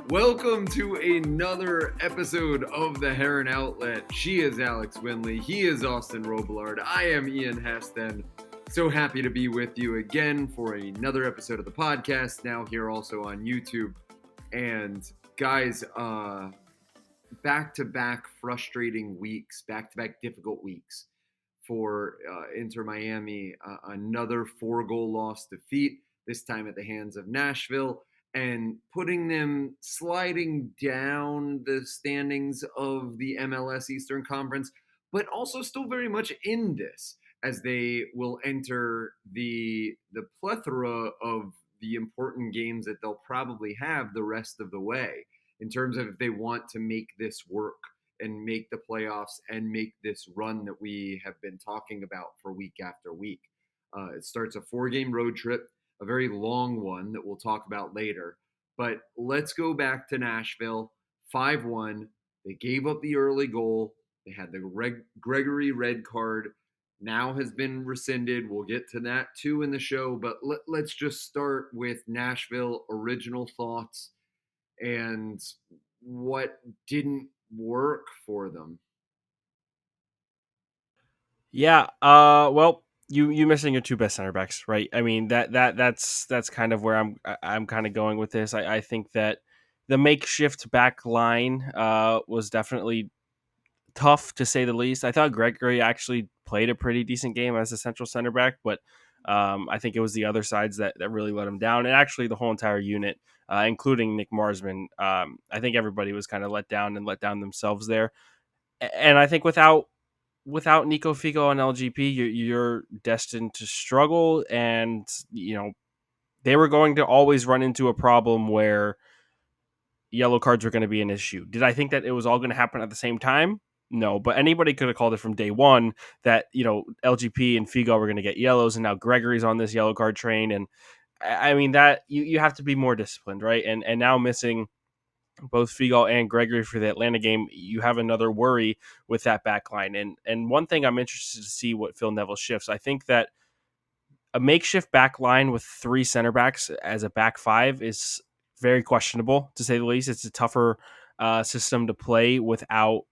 Welcome to another episode of the Heron Outlet. She is Alex Winley. He is Austin Robillard. I am Ian Heston. So happy to be with you again for another episode of the podcast. Now here also on YouTube. And guys, back-to-back frustrating weeks, back-to-back difficult weeks for Inter Miami. Another 4-goal loss defeat, this time at the hands of Nashville, and putting them sliding down the standings of the MLS Eastern Conference, but also still very much in this, as they will enter the plethora of the important games that they'll probably have the rest of the way, in terms of if they want to make this work and make the playoffs and make this run that we have been talking about for week after week. It starts a 4-game road trip, a very long one that we'll talk about later. But let's go back to Nashville, 5-1. They gave up the early goal. They had the Gregory red card. Now has been rescinded. We'll get to that too in the show. But let's just start with Nashville original thoughts and what didn't work for them. Yeah. Well, you missing your two best center backs, right? I mean that's kind of where I'm kind of going with this. I think that the makeshift back line was definitely tough to say the least. I thought Gregory actually played a pretty decent game as a central center back, but I think it was the other sides that really let him down, and actually the whole entire unit, including Nick Marsman. I think everybody was kind of let down themselves there, and I think without Nico Figo and LGP, you're destined to struggle. And, they were going to always run into a problem where yellow cards were going to be an issue. Did I think that it was all going to happen at the same time? No, but anybody could have called it from day one that, LGP and Figo were going to get yellows, and now Gregory's on this yellow card train. And I mean, that you have to be more disciplined, right? And now missing both Figo and Gregory for the Atlanta game, you have another worry with that back line. And one thing I'm interested to see what Phil Neville shifts. I think that a makeshift back line with three center backs as a back five is very questionable, to say the least. It's a tougher system to play without,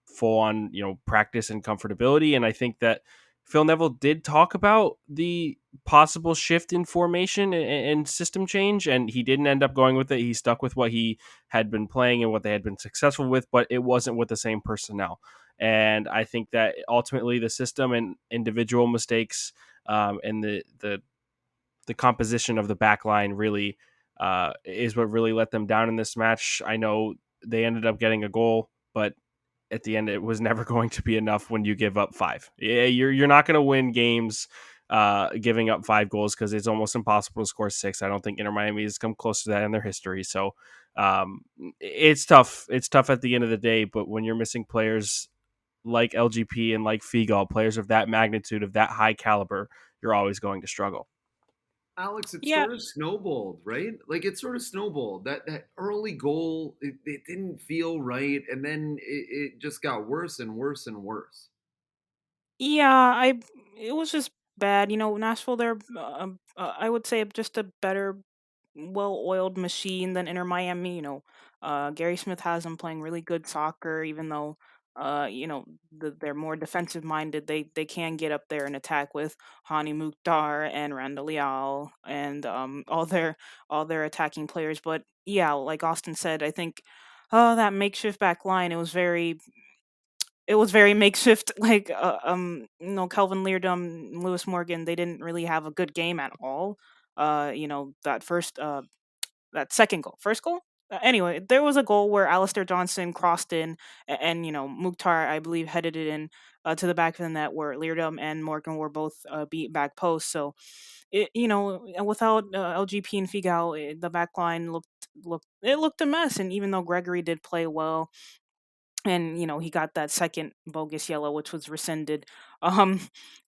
full on, practice and comfortability. And I think that Phil Neville did talk about the possible shift in formation and system change, and he didn't end up going with it. He stuck with what he had been playing and what they had been successful with, but it wasn't with the same personnel. And I think that ultimately the system and individual mistakes, and the composition of the back line really is what really let them down in this match. I know they ended up getting a goal, but at the end, it was never going to be enough when you give up 5. Yeah, you're not going to win games giving up 5 goals, because it's almost impossible to score 6. I don't think Inter Miami has come close to that in their history. So it's tough. It's tough at the end of the day, but when you're missing players like LGP and like Figo, players of that magnitude, of that high caliber, you're always going to struggle. Alex, it Yeah, sort of snowballed, right? Like it sort of snowballed. That early goal, it didn't feel right, and then it just got worse and worse and worse. yeah, it was just bad. Nashville, they're I would say just a better, well-oiled machine than Inter Miami. Gary Smith has them playing really good soccer, even though they're more defensive minded. They can get up there and attack with Hani Mukhtar and Randall Leal and all their attacking players. But yeah, like Austin said, I think that makeshift back line, it was very makeshift. Like, Kelvin Leardom, Lewis Morgan, they didn't really have a good game at all. That second goal, first goal. Anyway, there was a goal where Alistair Johnson crossed in, and Mukhtar, I believe, headed it in to the back of the net, where Leardom and Morgan were both beat back posts. So, and without LGP and Figal, the back line looked a mess. And even though Gregory did play well, and he got that second bogus yellow, which was rescinded. um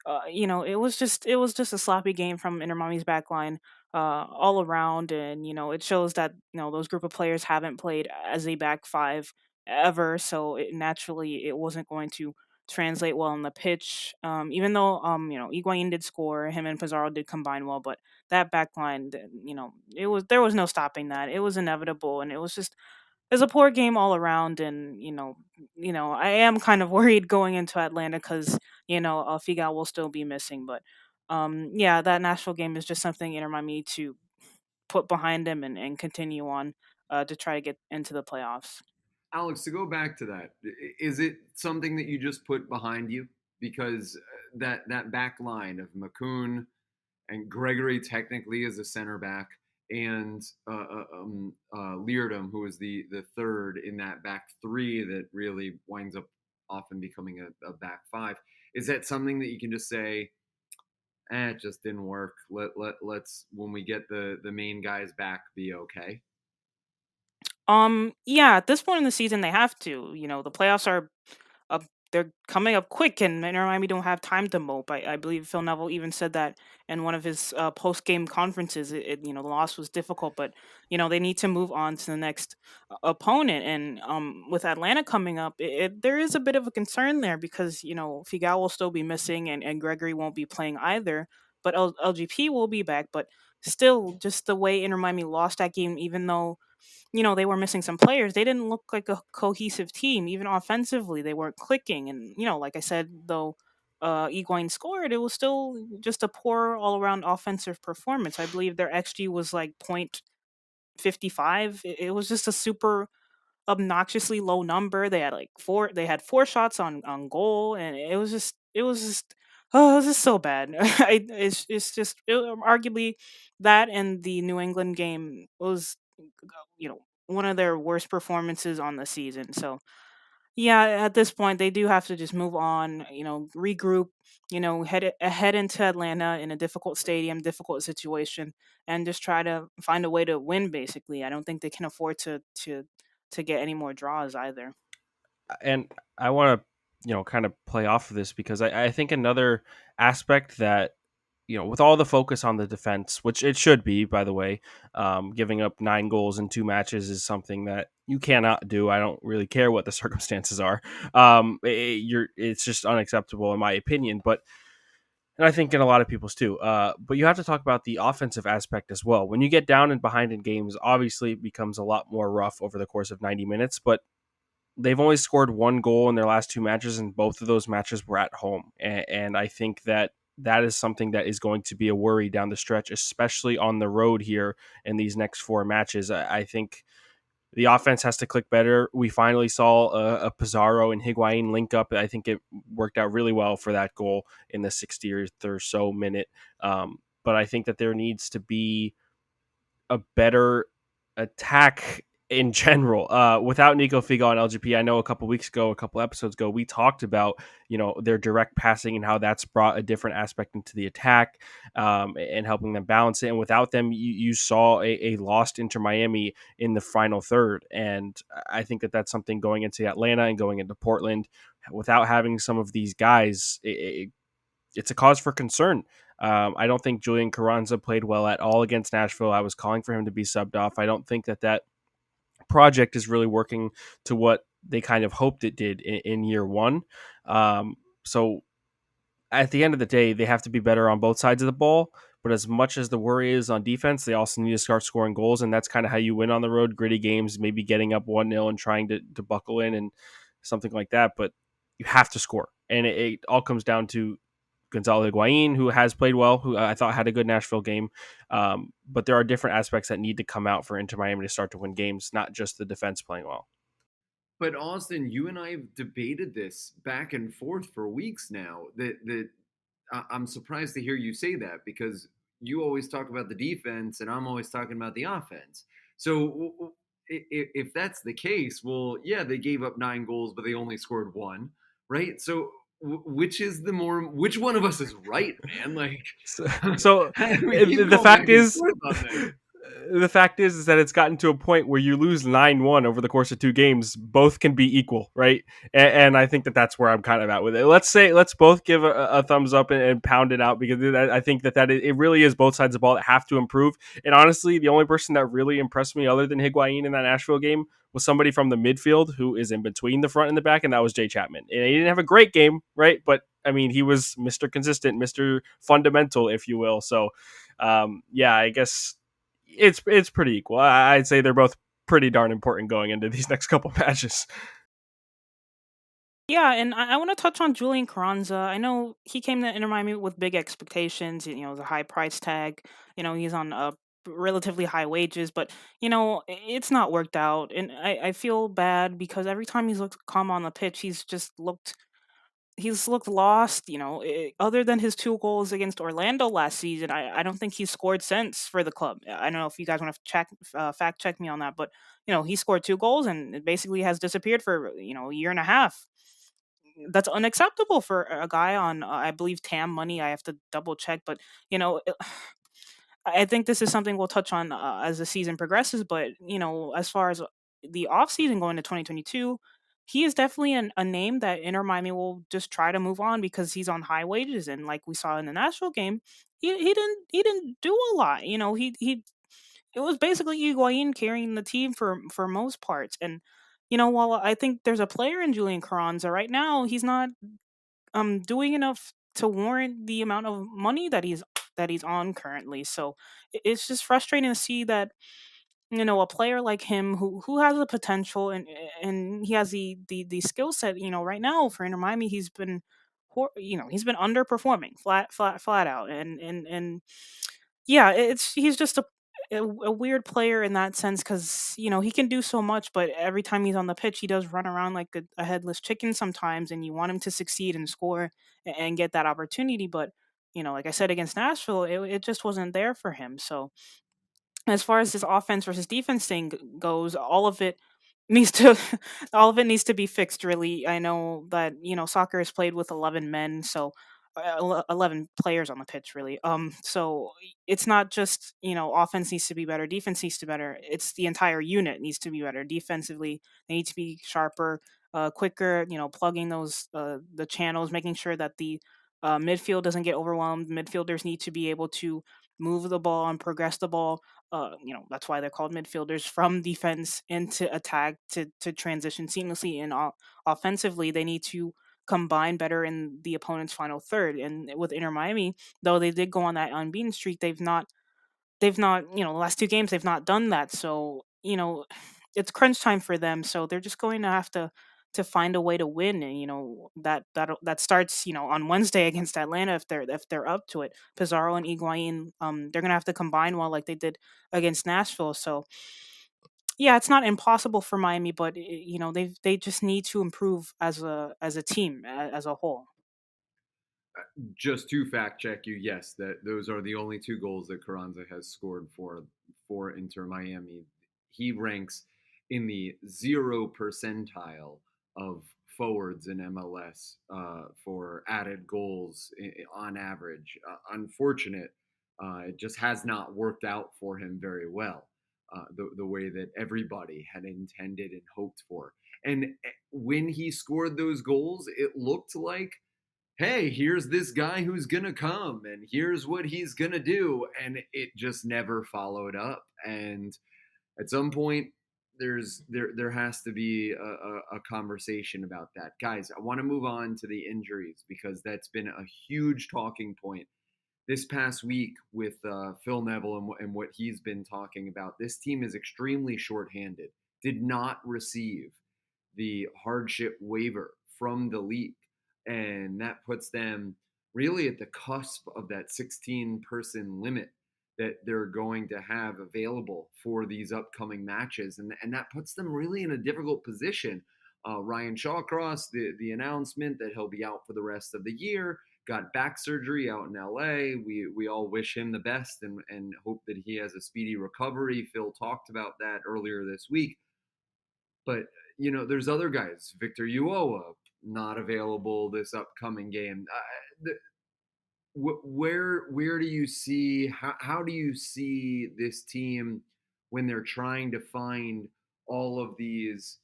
it was just a sloppy game from Inter Miami's back line, all around. And it shows that those group of players haven't played as a back five ever, so naturally it wasn't going to translate well on the pitch. Even though Higuain did score, him and Pizarro did combine well, but that back line, there was no stopping that. It was inevitable, and it was a poor game all around. And I am kind of worried going into Atlanta because Figal will still be missing, but yeah, that Nashville game is just something Inter Miami to put behind him and continue on to try to get into the playoffs. Alex, to go back to that, is it something that you just put behind you? Because that back line of McCoon and Gregory technically is a center back, and Leardom, who is the third in that back three that really winds up often becoming a back five. Is that something that you can just say, it just didn't work. Let's when we get the main guys back, be okay. Yeah, at this point in the season, they have to. The playoffs are up. They're coming up quick, and Inter Miami don't have time to mope. I believe Phil Neville even said that in one of his post game conferences. The loss was difficult, but they need to move on to the next opponent. And with Atlanta coming up, there is a bit of a concern there because Figal will still be missing, and Gregory won't be playing either. But LGP will be back. But still, just the way Inter Miami lost that game, even though they were missing some players. They didn't look like a cohesive team, even offensively. They weren't clicking. And, like I said, though Higuain scored, it was still just a poor all around offensive performance. I believe their XG was like 0.55. It was just a super obnoxiously low number. They had four shots on goal, and it was just so bad. It's just arguably that and the New England game was one of their worst performances on the season. So yeah, at this point they do have to just move on, regroup, head into Atlanta in a difficult stadium, difficult situation, and just try to find a way to win. Basically, I don't think they can afford to get any more draws either. And I want to, kind of play off of this because I think another aspect that, with all the focus on the defense, which it should be, by the way, giving up 9 goals in 2 matches is something that you cannot do. I don't really care what the circumstances are. It's just unacceptable in my opinion, but and I think in a lot of people's too. But you have to talk about the offensive aspect as well. When you get down and behind in games, obviously it becomes a lot more rough over the course of 90 minutes, but they've only scored 1 goal in their last 2 matches, and both of those matches were at home. And I think that is something that is going to be a worry down the stretch, especially on the road here in these next 4 matches. I think the offense has to click better. We finally saw a Pizarro and Higuain link up. I think it worked out really well for that goal in the 60th or so minute. But I think that there needs to be a better attack in general. Without Nico Figo and LGP, I know a couple episodes ago, we talked about their direct passing and how that's brought a different aspect into the attack, and helping them balance it. And without them, you saw a lost Inter Miami in the final third. And I think that that's something going into Atlanta and going into Portland. Without having some of these guys, it's a cause for concern. I don't think Julian Carranza played well at all against Nashville. I was calling for him to be subbed off. I don't think that project is really working to what they kind of hoped it did in year one. So at the end of the day, they have to be better on both sides of the ball. But as much as the worry is on defense, they also need to start scoring goals. And that's kind of how you win on the road, gritty games, maybe getting up 1-0 and trying to buckle in and something like that. But you have to score. And it all comes down to Gonzalo Higuain, who has played well, who I thought had a good Nashville game. But there are different aspects that need to come out for Inter Miami to start to win games, not just the defense playing well. But Austin, you and I have debated this back and forth for weeks now. That I'm surprised to hear you say that because you always talk about the defense and I'm always talking about the offense. So if that's the case, well, yeah, they gave up 9 goals, but they only scored one, right? So which one of us is right, man? Like, So we keep the going fact back and is, forth on this. the fact is that it's gotten to a point where you lose 9-1 over the course of two games, both can be equal, right? And I think that that's where I'm kind of at with it. Let's both give a thumbs up and pound it out, because I think that it really is both sides of the ball that have to improve. And honestly, the only person that really impressed me other than Higuain in that Nashville game was somebody from the midfield who is in between the front and the back, and that was Jay Chapman. And he didn't have a great game, right? But I mean, he was Mr. Consistent, Mr. Fundamental, if you will. So, yeah, I guess it's pretty equal. I'd say they're both pretty darn important going into these next couple matches. Yeah, and I want to touch on Julian Carranza. I know he came to Inter Miami with big expectations. You know, the high price tag. You know, he's on relatively high wages, but it's not worked out, and I feel bad because every time he's looked calm on the pitch, he's looked lost. Other than his two goals against Orlando last season, I don't think he's scored since for the club. I don't know if you guys want to fact check me on that, but he scored two goals and it basically has disappeared for a year and a half. That's unacceptable for a guy on I believe TAM money. I have to double check, but you know. I think this is something we'll touch on as the season progresses. But as far as the off season going to 2022, he is definitely a name that Inter Miami will just try to move on because he's on high wages, and like we saw in the Nashville game, he didn't do a lot. He it was basically Higuain carrying the team for most parts, and while I think there's a player in Julian Carranza right now, he's not doing enough to warrant the amount of money that he's on currently. So it's just frustrating to see that a player like him who has the potential and he has the skill set. Right now for Inter Miami, he's been underperforming flat out, and yeah, he's just a weird player in that sense because he can do so much, but every time he's on the pitch, he does run around like a headless chicken sometimes, and you want him to succeed and score and get that opportunity, but like I said against Nashville, it just wasn't there for him. So as far as this offense versus defense thing goes, needs to all of it needs to be fixed. Really, I know that soccer is played with 11 men, so 11 players on the pitch. Really, so it's not just offense needs to be better, defense needs to be better. It's the entire unit needs to be better. Defensively, they need to be sharper, quicker. Plugging those the channels, making sure that the midfield doesn't get overwhelmed. Midfielders need to be able to move the ball and progress the ball. That's why they're called midfielders, from defense into attack to transition seamlessly. And offensively, they need to combine better in the opponent's final third. And with Inter Miami, though they did go on that unbeaten streak, they've not the last two games they've not done that. So it's crunch time for them, so they're just going to have to find a way to win. And that starts on Wednesday against Atlanta, if they're up to it. Pizarro and Higuain, they're gonna have to combine well like they did against Nashville. So yeah, it's not impossible for Miami, but they just need to improve as a team, as a whole. Just to fact check you, yes, that those are the only two goals that Carranza has scored for Inter Miami. He ranks in the 0 percentile of forwards in MLS for added goals on average. Unfortunate, it just has not worked out for him very well. The way that everybody had intended and hoped for. And when he scored those goals, it looked like, hey, here's this guy who's gonna come and here's what he's gonna do, and it just never followed up. And at some point, there has to be a conversation about that. Guys, I want to move on to the injuries because that's been a huge talking point this past week with Phil Neville and what he's been talking about. This team is extremely shorthanded, did not receive the hardship waiver from the league. And that puts them really at the cusp of that 16 person limit that they're going to have available for these upcoming matches. And that puts them really in a difficult position. Ryan Shawcross, the announcement that he'll be out for the rest of the year, got back surgery out in LA. We all wish him the best and hope that he has a speedy recovery. Phil talked about that earlier this week. But there's other guys. Victor Uoa not available this upcoming game. Where do you see how do you see this team when they're trying to find all of these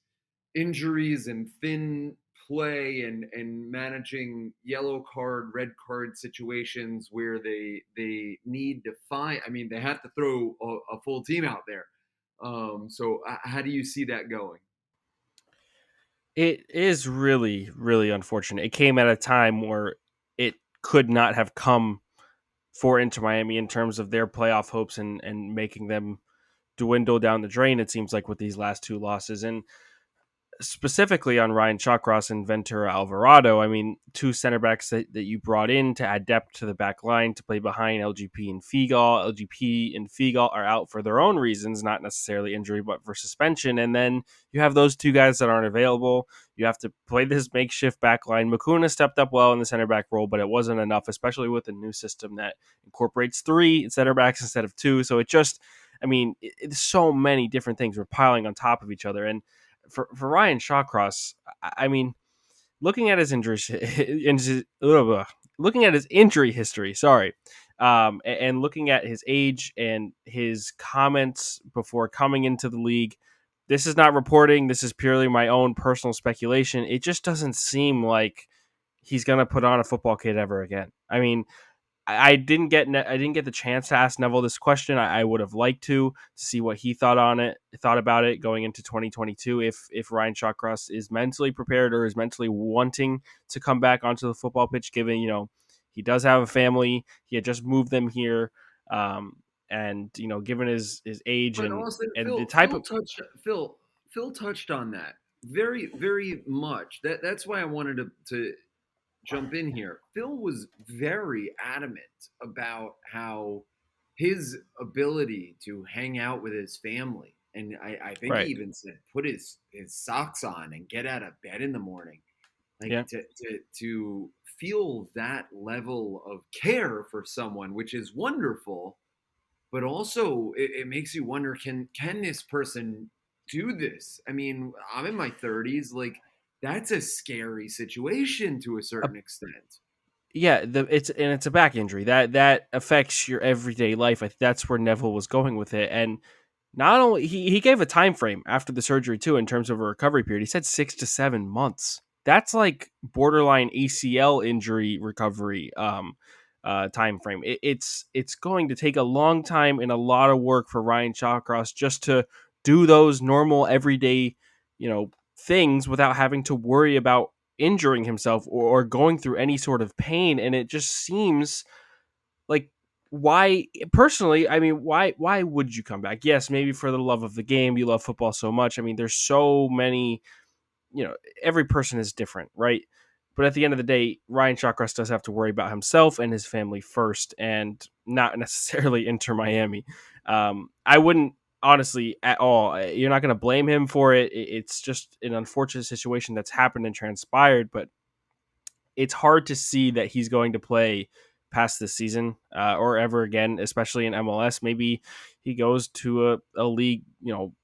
injuries and thin play and managing yellow card, red card situations where they need to find. I mean, they have to throw a full team out there. So how do you see that going? It is really, really unfortunate. It came at a time where it could not have come for Inter Miami in terms of their playoff hopes and making them dwindle down the drain, it seems like, with these last two losses. And specifically on Ryan Shawcross and Ventura Alvarado, I mean, two center backs that you brought in to add depth to the back line to play behind LGP and Figal. LGP and Figal are out for their own reasons, not necessarily injury, but for suspension. And then you have those two guys that aren't available. You have to play this makeshift back line. Makuna stepped up well in the center back role, but it wasn't enough, especially with a new system that incorporates three center backs instead of two. So it just, I mean, it's so many different things were piling on top of each other. And for Ryan Shawcross, I mean, looking at his looking at his injury history, sorry, and looking at his age and his comments before coming into the league, this is not reporting. This is purely my own personal speculation. It just doesn't seem like he's gonna put on a football kit ever again. I mean, I didn't get the chance to ask Neville this question. I would have liked to see what he thought about it going into 2022. If Ryan Shawcross is mentally prepared or is mentally wanting to come back onto the football pitch, given he does have a family, he had just moved them here, and given his age But and Austin, the type of Phil touched on that very very much. That's why I wanted to jump in here. Phil was very adamant about how his ability to hang out with his family, and I think he right, even said put his socks on and get out of bed in the morning, like yeah. to feel that level of care for someone, which is wonderful, but also it makes you wonder, can this person do this? I mean, I'm in my 30s, like that's a scary situation to a certain extent. Yeah, it's a back injury that affects your everyday life. That's where Neville was going with it, and not only he gave a time frame after the surgery too in terms of a recovery period. He said 6 to 7 months. That's like borderline ACL injury recovery time frame. It's going to take a long time and a lot of work for Ryan Shawcross just to do those normal everyday things without having to worry about injuring himself or going through any sort of pain. And it just seems like, why, personally, I mean, why would you come back? Yes, maybe for the love of the game. You love football so much. I mean, there's so many, every person is different, right? But at the end of the day, Ryan Shawcross does have to worry about himself and his family first, and not necessarily Inter Miami. I wouldn't, honestly, at all. You're not going to blame him for it. It's just an unfortunate situation that's happened and transpired, but it's hard to see that he's going to play past this season or ever again, especially in MLS. Maybe he goes to a league,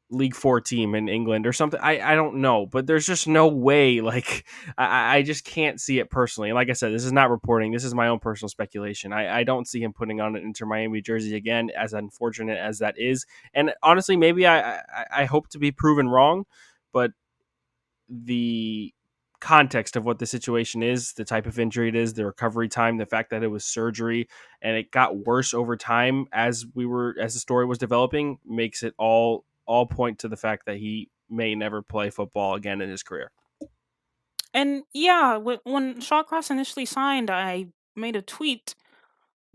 League Four team in England or something. I don't know, but there's just no way. Like, I just can't see it personally. And like I said, this is not reporting. This is my own personal speculation. I don't see him putting on an Inter Miami jersey again, as unfortunate as that is. And honestly, maybe I hope to be proven wrong, but the context of what the situation is, the type of injury it is, the recovery time, the fact that it was surgery and it got worse over time as the story was developing, makes it all point to the fact that he may never play football again in his career. And yeah, when Shawcross initially signed, I made a tweet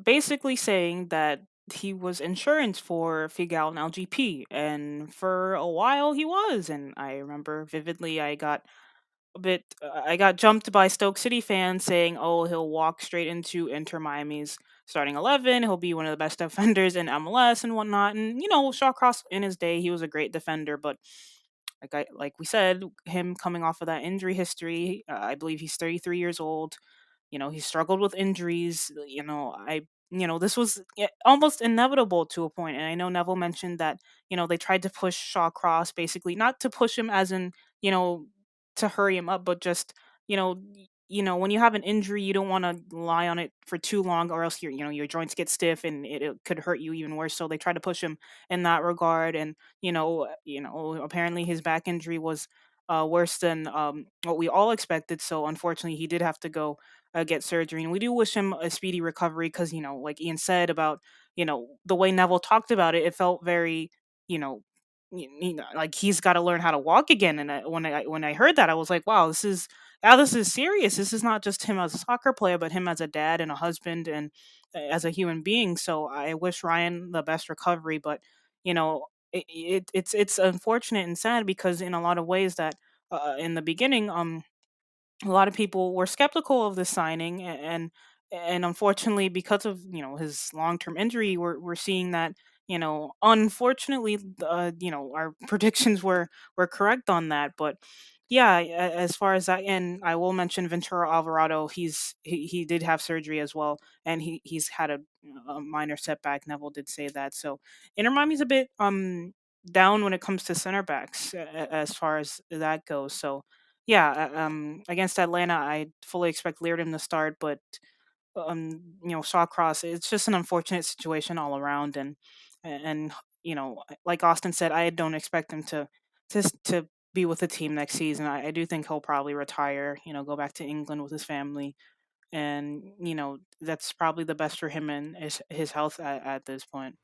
basically saying that he was insurance for Figal and LGP, and for a while he was. And I remember vividly, I got jumped by Stoke City fans saying, "Oh, he'll walk straight into Inter Miami's starting 11. He'll be one of the best defenders in MLS and whatnot." And Shawcross in his day, he was a great defender, but like we said, him coming off of that injury history, I believe he's 33 years old. He struggled with injuries. This was almost inevitable to a point. And I know Neville mentioned that they tried to push Shawcross, basically not to push him as in you know to hurry him up, but just you know when you have an injury, you don't want to lie on it for too long, or else your joints get stiff and it could hurt you even worse. So they try to push him in that regard. And apparently his back injury was worse than what we all expected. So unfortunately, he did have to go get surgery, and we do wish him a speedy recovery because like Ian said about the way Neville talked about it, it felt very you know. Like he's got to learn how to walk again, and when I heard that, I was like, "Wow, this is serious. This is not just him as a soccer player, but him as a dad and a husband and as a human being." So I wish Ryan the best recovery, but it's unfortunate and sad because in a lot of ways that in the beginning, a lot of people were skeptical of the signing, and unfortunately because of his long-term injury, we're seeing that unfortunately our predictions were correct on that. But yeah, as far as that, and I will mention Ventura Alvarado, he did have surgery as well, and he's had a minor setback. Neville did say that. So Inter Miami's a bit down when it comes to center backs, as far as that goes. So yeah, against Atlanta, I fully expect Leardon to start, but Shawcross, it's just an unfortunate situation all around, and like Austin said, I don't expect him to be with the team next season. I do think he'll probably retire, go back to England with his family, and that's probably the best for him and his health at this point.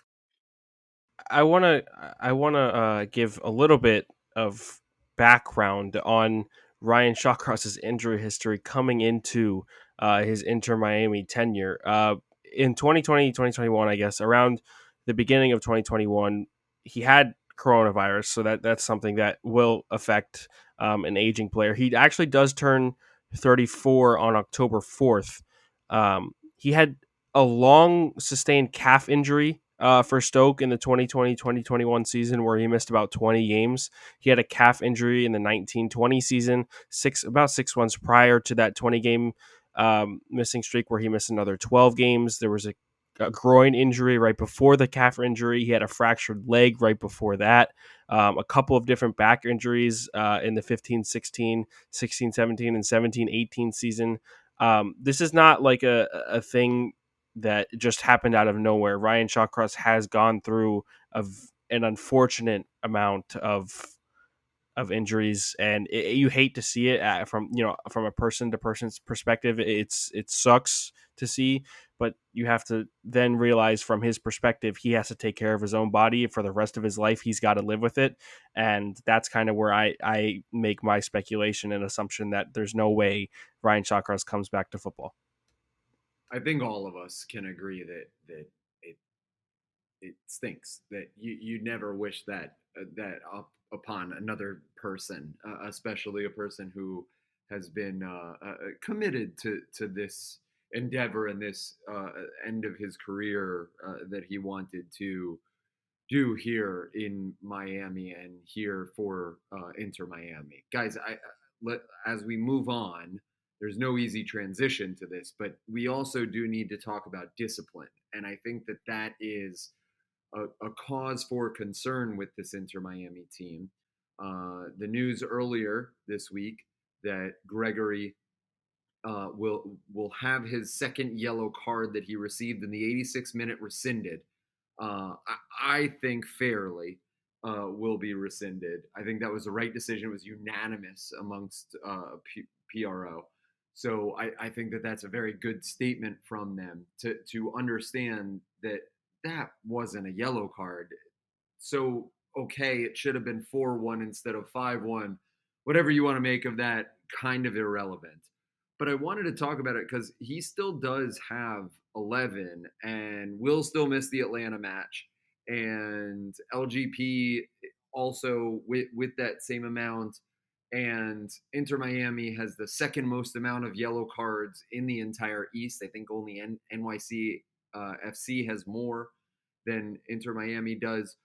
I want to give a little bit of background on Ryan Shawcross's injury history coming into his Inter Miami tenure. In 2020, 2021, I guess, around the beginning of 2021, he had coronavirus, so that's something that will affect an aging player. He actually does turn 34 on October 4th. He had a long sustained calf injury for Stoke in the 2020-2021 season, where he missed about 20 games. He had a calf injury in the 1920 season, about 6 months prior to that 20 game missing streak, where he missed another 12 games. There was a groin injury right before the calf injury. He had a fractured leg right before that. A couple of different back injuries in the 15-16, 16-17, and 17-18 season. This is not like a thing that just happened out of nowhere. Ryan Shawcross has gone through an unfortunate amount of injuries, and you hate to see it from a person to person's perspective. It sucks to see, but you have to then realize from his perspective, he has to take care of his own body for the rest of his life. He's got to live with it, and that's kind of where I make my speculation and assumption that there's no way Ryan Shawcross comes back to football. I think all of us can agree that it it stinks that you never wish that up upon another person, especially a person who has been committed to this endeavor and this end of his career that he wanted to do here in Miami and here for Inter Miami. Guys, as we move on, there's no easy transition to this, but we also do need to talk about discipline. And I think that is a cause for concern with this Inter Miami team. The news earlier this week that Gregory will have his second yellow card that he received in the 86th minute rescinded. I think fairly will be rescinded. I think that was the right decision. It was unanimous amongst PRO. So I think that's a very good statement from them to understand that wasn't a yellow card. So okay, it should have been 4-1 instead of 5-1. Whatever you want to make of that, kind of irrelevant. But I wanted to talk about it because he still does have 11 and will still miss the Atlanta match. And LGP also with that same amount. And Inter Miami has the second most amount of yellow cards in the entire East. I think only NYC FC has more than Inter Miami does.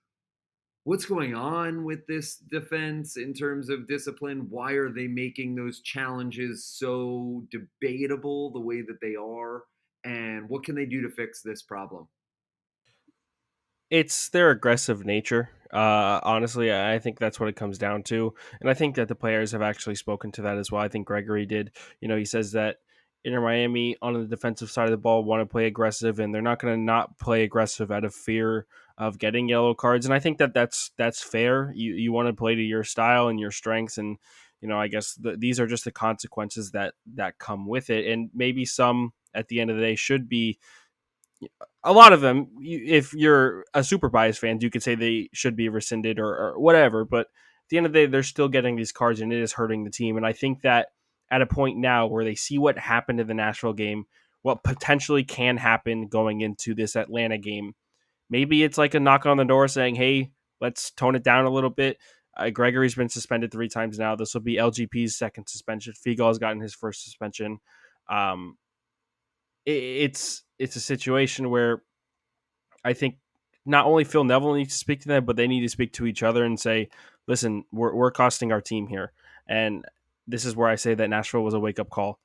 What's going on with this defense in terms of discipline? Why are they making those challenges so debatable the way that they are? And what can they do to fix this problem? It's their aggressive nature. Honestly, I think that's what it comes down to, and I think that the players have actually spoken to that as well. I think Gregory did. He says that Inter Miami on the defensive side of the ball want to play aggressive, and they're not going to not play aggressive out of fear of getting yellow cards. And I think that that's fair. You want to play to your style and your strengths, and I guess these are just the consequences that come with it, and maybe some at the end of the day should be a lot of them, if you're a super biased fan, you could say they should be rescinded or whatever. But at the end of the day, they're still getting these cards, and it is hurting the team. And I think that at a point now where they see what happened in the Nashville game, what potentially can happen going into this Atlanta game, maybe it's like a knock on the door saying, "Hey, let's tone it down a little bit." Gregory's been suspended 3 times now. This will be LGP's second suspension. Figal's gotten his first suspension. Um, it's a situation where I think not only Phil Neville needs to speak to them, but they need to speak to each other and say, "Listen, we're costing our team here." And this is where I say that Nashville was a wake up call,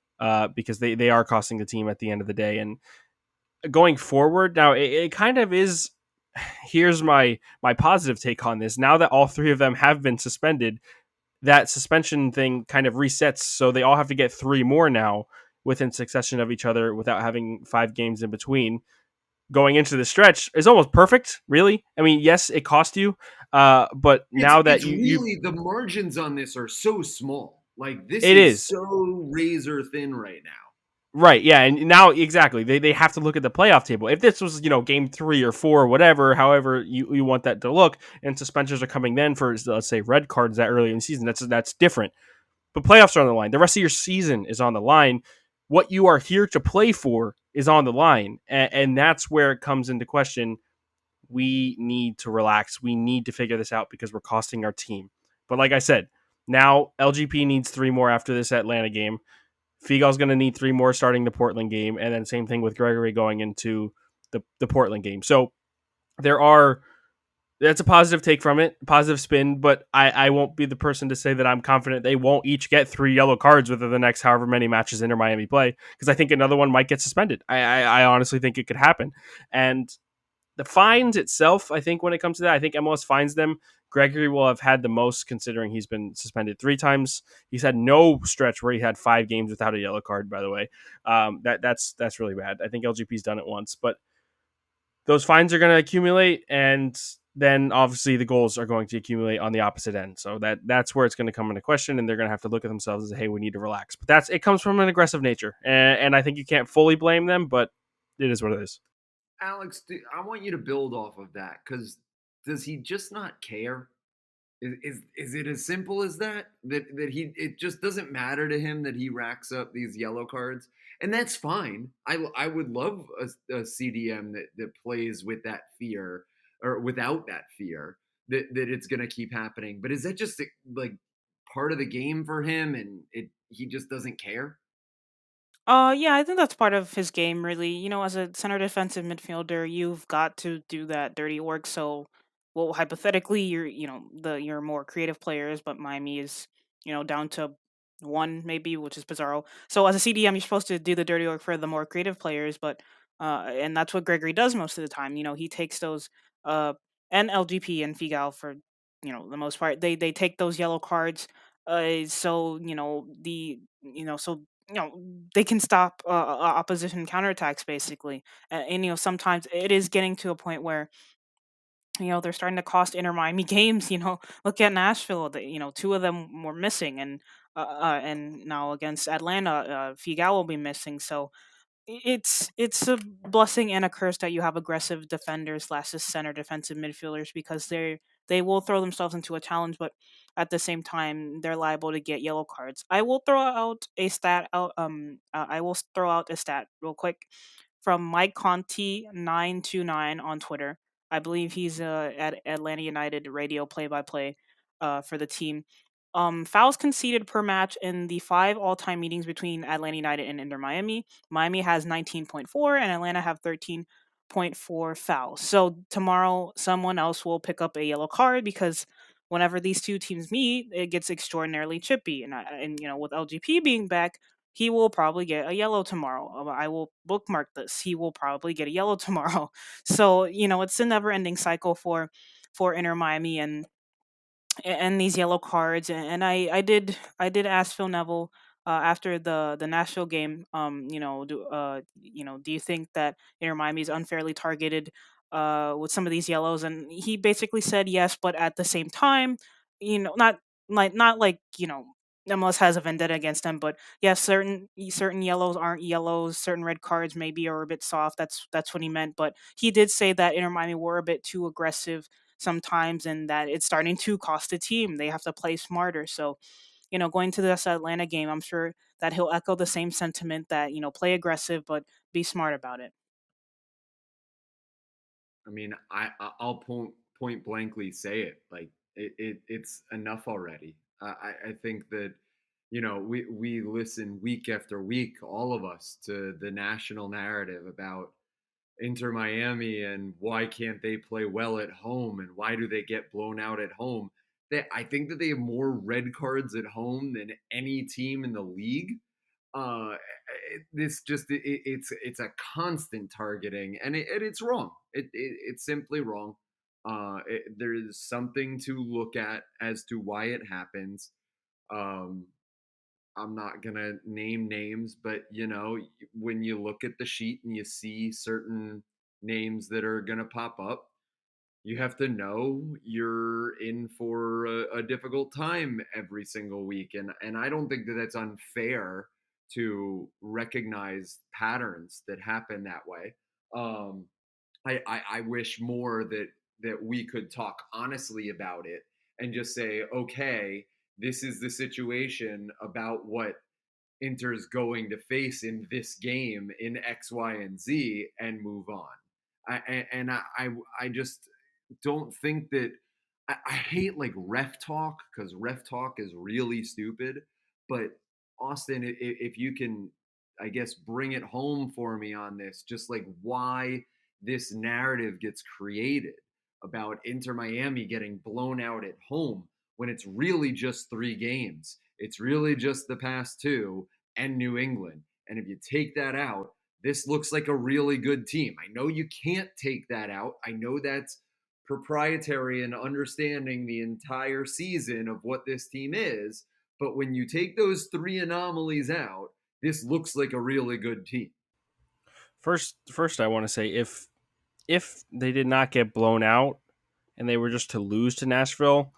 because they are costing the team at the end of the day. And going forward, now it kind of is. Here's my positive take on this. Now that all three of them have been suspended, that suspension thing kind of resets, so they all have to get 3 more now within succession of each other without having 5 games in between. Going into the stretch is almost perfect, really. I mean, yes, it cost you, but It's now that it's you really, the margins on this are so small. Like, this it is is so razor thin right now. right, yeah, and now exactly they have to look at the playoff table. If this was game 3 or 4 or whatever, however you want that to look, and suspensions are coming then for, let's say, red cards that early in the season, that's different. But playoffs are on the line. The rest of your season is on the line. What you are here to play for is on the line, and that's where it comes into question. We need to relax. We need to figure this out because we're costing our team. But like I said, now LGP needs 3 more after this Atlanta game. Figal's going to need 3 more starting the Portland game, and then same thing with Gregory going into the Portland game. So there are that's a positive take from it, positive spin, but I won't be the person to say that I'm confident they won't each get 3 yellow cards within the next however many matches Inter Miami play, because I think another one might get suspended. I honestly think it could happen. And the fines itself, I think when it comes to that, I think MLS fines them. Gregory will have had the most, considering he's been suspended 3 times. He's had no stretch where he had 5 games without a yellow card. By the way, that's really bad. I think LGP's done it once, but those fines are going to accumulate, and then obviously the goals are going to accumulate on the opposite end. So that's where it's going to come into question, and they're going to have to look at themselves and say, "Hey, we need to relax." But it comes from an aggressive nature, and I think you can't fully blame them, but it is what it is. Alex, I want you to build off of that, because does he just not care? Is it as simple as that? That he, it just doesn't matter to him that he racks up these yellow cards, and that's fine. I would love a CDM that plays with that fear, or without that fear, that it's going to keep happening. But is that just like part of the game for him, and he just doesn't care? Yeah, I think that's part of his game, really. As a center defensive midfielder, you've got to do that dirty work. So, well, hypothetically, your more creative players, but Miami is, down to one maybe, which is Pizarro. So, as a CDM, you're supposed to do the dirty work for the more creative players, but and that's what Gregory does most of the time. He takes those and LGP and Figal for the most part. They take those yellow cards. So so they can stop opposition counterattacks basically. And sometimes it is getting to a point where they're starting to cost Inter Miami games. Look at Nashville. 2 of them were missing, and now against Atlanta, Figal will be missing. So it's a blessing and a curse that you have aggressive defenders slash center defensive midfielders, because they will throw themselves into a challenge, but at the same time they're liable to get yellow cards. I will throw out a stat real quick from Mike Conti 929 on Twitter. I believe he's at Atlanta United radio play by play for the team. Fouls conceded per match in the 5 all-time meetings between Atlanta United and Inter Miami. Miami has 19.4 and Atlanta have 13.4 fouls. So tomorrow someone else will pick up a yellow card, because whenever these two teams meet, it gets extraordinarily chippy. And with LGP being back, he will probably get a yellow tomorrow. I will bookmark this. He will probably get a yellow tomorrow. So it's a never-ending cycle for Inter Miami, and these yellow cards. And I did ask Phil Neville after the Nashville game, do you think that Inter Miami is unfairly targeted with some of these yellows? And he basically said yes, but at the same time, not like MLS has a vendetta against them, but yes, certain yellows aren't yellows, certain red cards maybe are a bit soft. That's what he meant. But he did say that Inter Miami were a bit too aggressive sometimes, and that it's starting to cost the team. They have to play smarter. So, going to this Atlanta game, I'm sure that he'll echo the same sentiment that, play aggressive, but be smart about it. I mean, I'll point blankly say it. Like it's enough already. I think that we listen week after week, all of us, to the national narrative about Inter Miami and why can't they play well at home and why do they get blown out at home. I think that they have more red cards at home than any team in the league. This just it's a constant targeting, and it's wrong. It's simply wrong. There's something to look at as to why it happens. Um, I'm not gonna name names, but when you look at the sheet and you see certain names that are gonna pop up, you have to know you're in for a difficult time every single week, and I don't think that that's unfair to recognize patterns that happen that way. Um, I wish more that we could talk honestly about it and just say, okay, this is the situation about what Inter's going to face in this game in X, Y, and Z, and move on. I just don't think that I hate like ref talk because ref talk is really stupid. But Austin, if you can, I guess, bring it home for me on this, just like why this narrative gets created about Inter Miami getting blown out at home when it's really just 3 games. It's really just the past two and New England. And if you take that out, this looks like a really good team. I know you can't take that out. I know that's proprietary and understanding the entire season of what this team is. But when you take those 3 anomalies out, this looks like a really good team. First, I want to say if they did not get blown out and they were just to lose to Nashville,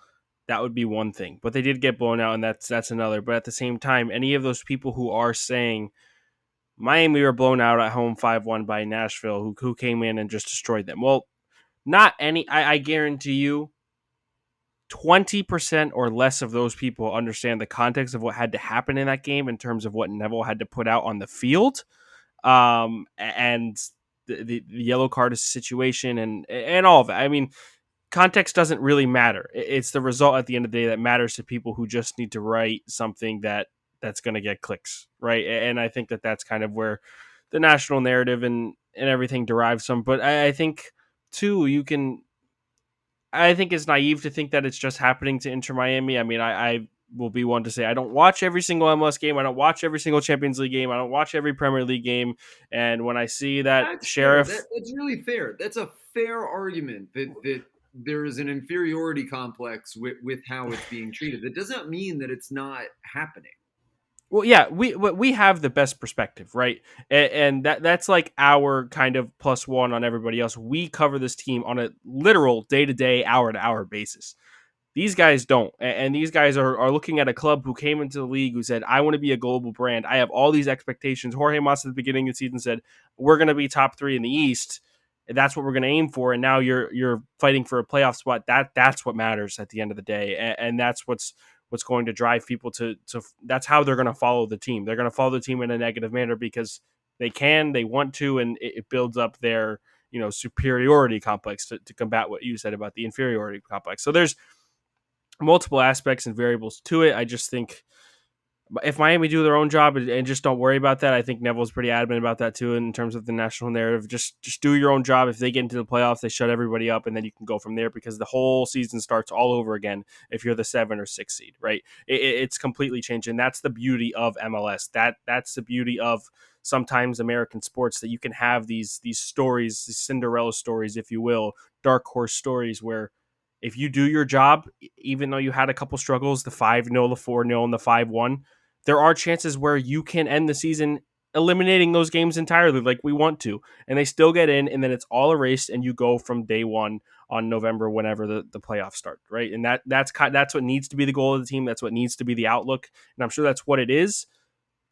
that would be one thing. But they did get blown out, and that's another. But at the same time, any of those people who are saying Miami were blown out at home 5-1 by Nashville, who came in and just destroyed them. Well, not any. I guarantee you, 20% or less of those people understand the context of what had to happen in that game in terms of what Neville had to put out on the field, and the yellow card situation and all of it. I mean, context doesn't really matter. It's the result at the end of the day that matters to people who just need to write something that's going to get clicks, right? And I think that that's kind of where the national narrative and everything derives from. But I think too, I think it's naive to think that it's just happening to Inter Miami. I mean, I will be one to say I don't watch every single MLS game. I don't watch every single Champions League game. I don't watch every Premier League game. And when I see that That's fair. Sheriff, That's really fair. That's a fair argument that there is an inferiority complex with how it's being treated. That doesn't mean that it's not happening. well, yeah, we have the best perspective, right? And that's like our kind of plus one on everybody else. We cover this team on a literal day to day, hour to hour basis. These guys don't. And these guys are looking at a club who came into the league who said, I want to be a global brand. I have all these expectations. Jorge Mas at the beginning of the season said, we're going to be top 3 in the East. And that's what we're going to aim for. And now you're fighting for a playoff spot. That's what matters at the end of the day. And that's what's going to drive people to that's how they're going to follow the team. They're going to follow the team in a negative manner because they want to, and it builds up their, superiority complex to combat what you said about the inferiority complex. So there's multiple aspects and variables to it. I just think if Miami do their own job and just don't worry about that, I think Neville's pretty adamant about that too in terms of the national narrative. Just do your own job. If they get into the playoffs, they shut everybody up, and then you can go from there because the whole season starts all over again if you're the 7 or 6 seed, right? It's completely changed, and that's the beauty of MLS. That's the beauty of sometimes American sports, that you can have these stories, these Cinderella stories, if you will, dark horse stories where if you do your job, even though you had a couple struggles, the 5-0, the 4-0, and the 5-1, there are chances where you can end the season eliminating those games entirely like we want to, and they still get in, and then it's all erased, and you go from day one on November, whenever the playoffs start, right? And that's what needs to be the goal of the team. That's what needs to be the outlook, and I'm sure that's what it is.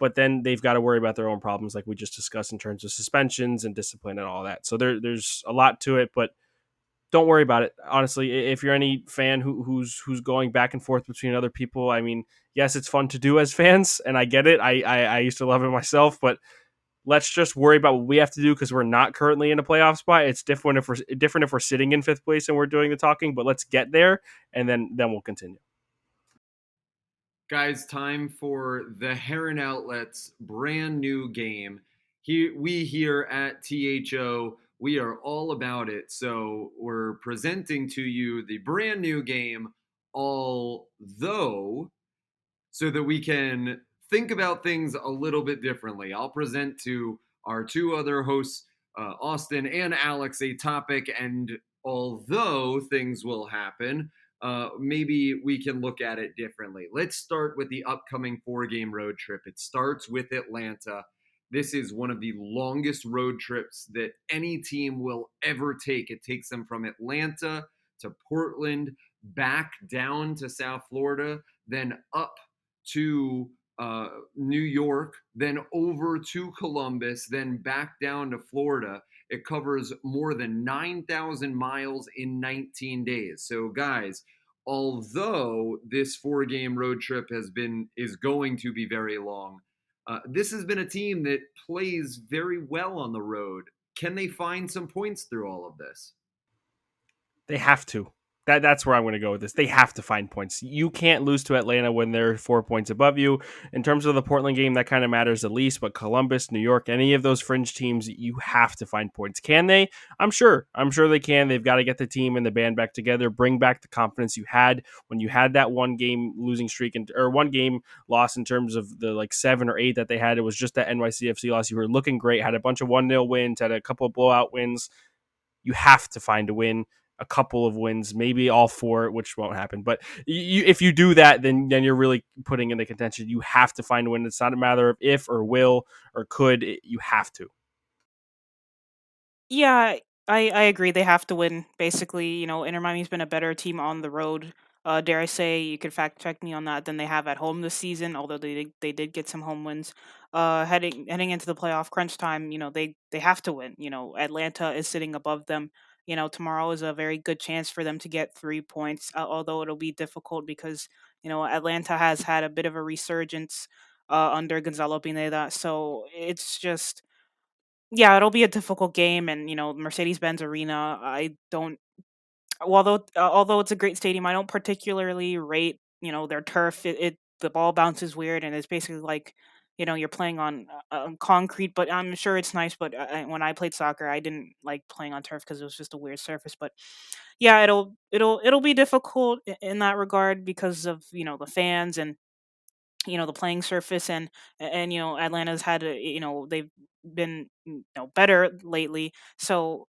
But then they've got to worry about their own problems, like we just discussed, in terms of suspensions and discipline and all that. So there's a lot to it, but don't worry about it. Honestly, if you're any fan who's going back and forth between other people, I mean, yes, it's fun to do as fans, and I get it. I used to love it myself, but let's just worry about what we have to do because we're not currently in a playoff spot. It's different if we're sitting in fifth place and we're doing the talking, but let's get there, and then we'll continue. Guys, time for the Heron Outlet's brand new game. We here at THO, we are all about it. So we're presenting to you the brand new game, although, so that we can think about things a little bit differently. I'll present to our two other hosts, Austin and Alex, a topic, and although things will happen, maybe we can look at it differently. Let's start with the upcoming 4-game road trip. It starts with Atlanta. This is one of the longest road trips that any team will ever take. It takes them from Atlanta to Portland, back down to South Florida, then up to New York, then over to Columbus, then back down to Florida. It covers more than 9,000 miles in 19 days. So, guys, although this 4-game road trip is going to be very long, this has been a team that plays very well on the road. Can they find some points through all of this? They have to. That's where I'm going to go with this. They have to find points. You can't lose to Atlanta when they're 4 points above you. In terms of the Portland game, that kind of matters the least. But Columbus, New York, any of those fringe teams, you have to find points. Can they? I'm sure. I'm sure they can. They've got to get the team and the band back together. Bring back the confidence you had when you had that 1-game losing streak or 1-game loss in terms of the 7 or 8 that they had. It was just that NYCFC loss. You were looking great. Had a bunch of 1-0 wins. Had a couple of blowout wins. You have to find a win, a couple of wins, maybe all 4, which won't happen. But if you do that, then you're really putting in the contention. You have to find a win. It's not a matter of if or will or could. You have to. Yeah, I agree. They have to win. Basically, Inter Miami's been a better team on the road. Dare I say, you could fact check me on that, than they have at home this season. Although they did get some home wins. Heading into the playoff crunch time, they have to win. Atlanta is sitting above them. Tomorrow is a very good chance for them to get 3 points. Although it'll be difficult because Atlanta has had a bit of a resurgence under Gonzalo Pineda. So it's just, yeah, it'll be a difficult game, and Mercedes-Benz Arena. I don't, although it's a great stadium, I don't particularly rate their turf. The ball bounces weird, and it's basically like you're playing on concrete. But I'm sure it's nice. But when I played soccer, I didn't like playing on turf because it was just a weird surface. But yeah, it'll be difficult in that regard because of the fans and the playing surface, and Atlanta's had they've been better lately, so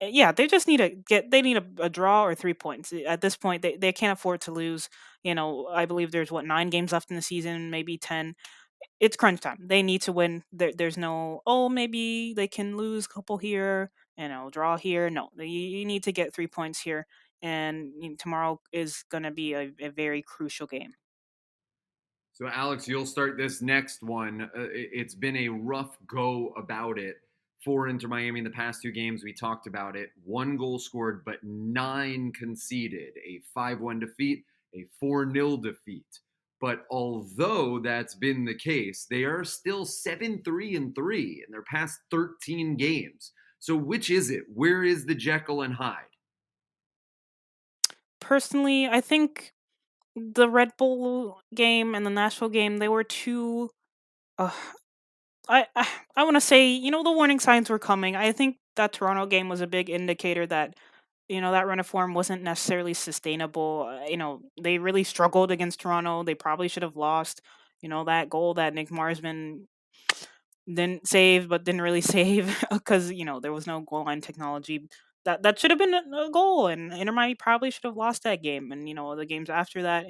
yeah, they just need they need a draw or 3 points at this point. They can't afford to lose. I believe there's 9 games left in the season, maybe 10. It's crunch time. They need to win. There's no, oh, maybe they can lose a couple here, draw here. No, you need to get 3 points here, and tomorrow is going to be a very crucial game. So, Alex, you'll start this next one. It's been a rough go about it for Inter Miami in the past 2 games. We talked about it. 1 goal scored, but 9 conceded. A 5-1 defeat, a 4-0 defeat. But although that's been the case, they are still 7-3-3 in their past 13 games. So, which is it? Where is the Jekyll and Hyde? Personally, I think the Red Bull game and the Nashville game, they were two. Uh, I want to say, the warning signs were coming. I think that Toronto game was a big indicator that that run of form wasn't necessarily sustainable. They really struggled against Toronto. They probably should have lost. That goal that Nick Marsman didn't save, but didn't really save because there was no goal line technology. That should have been a goal, and Inter Miami probably should have lost that game. And the games after that,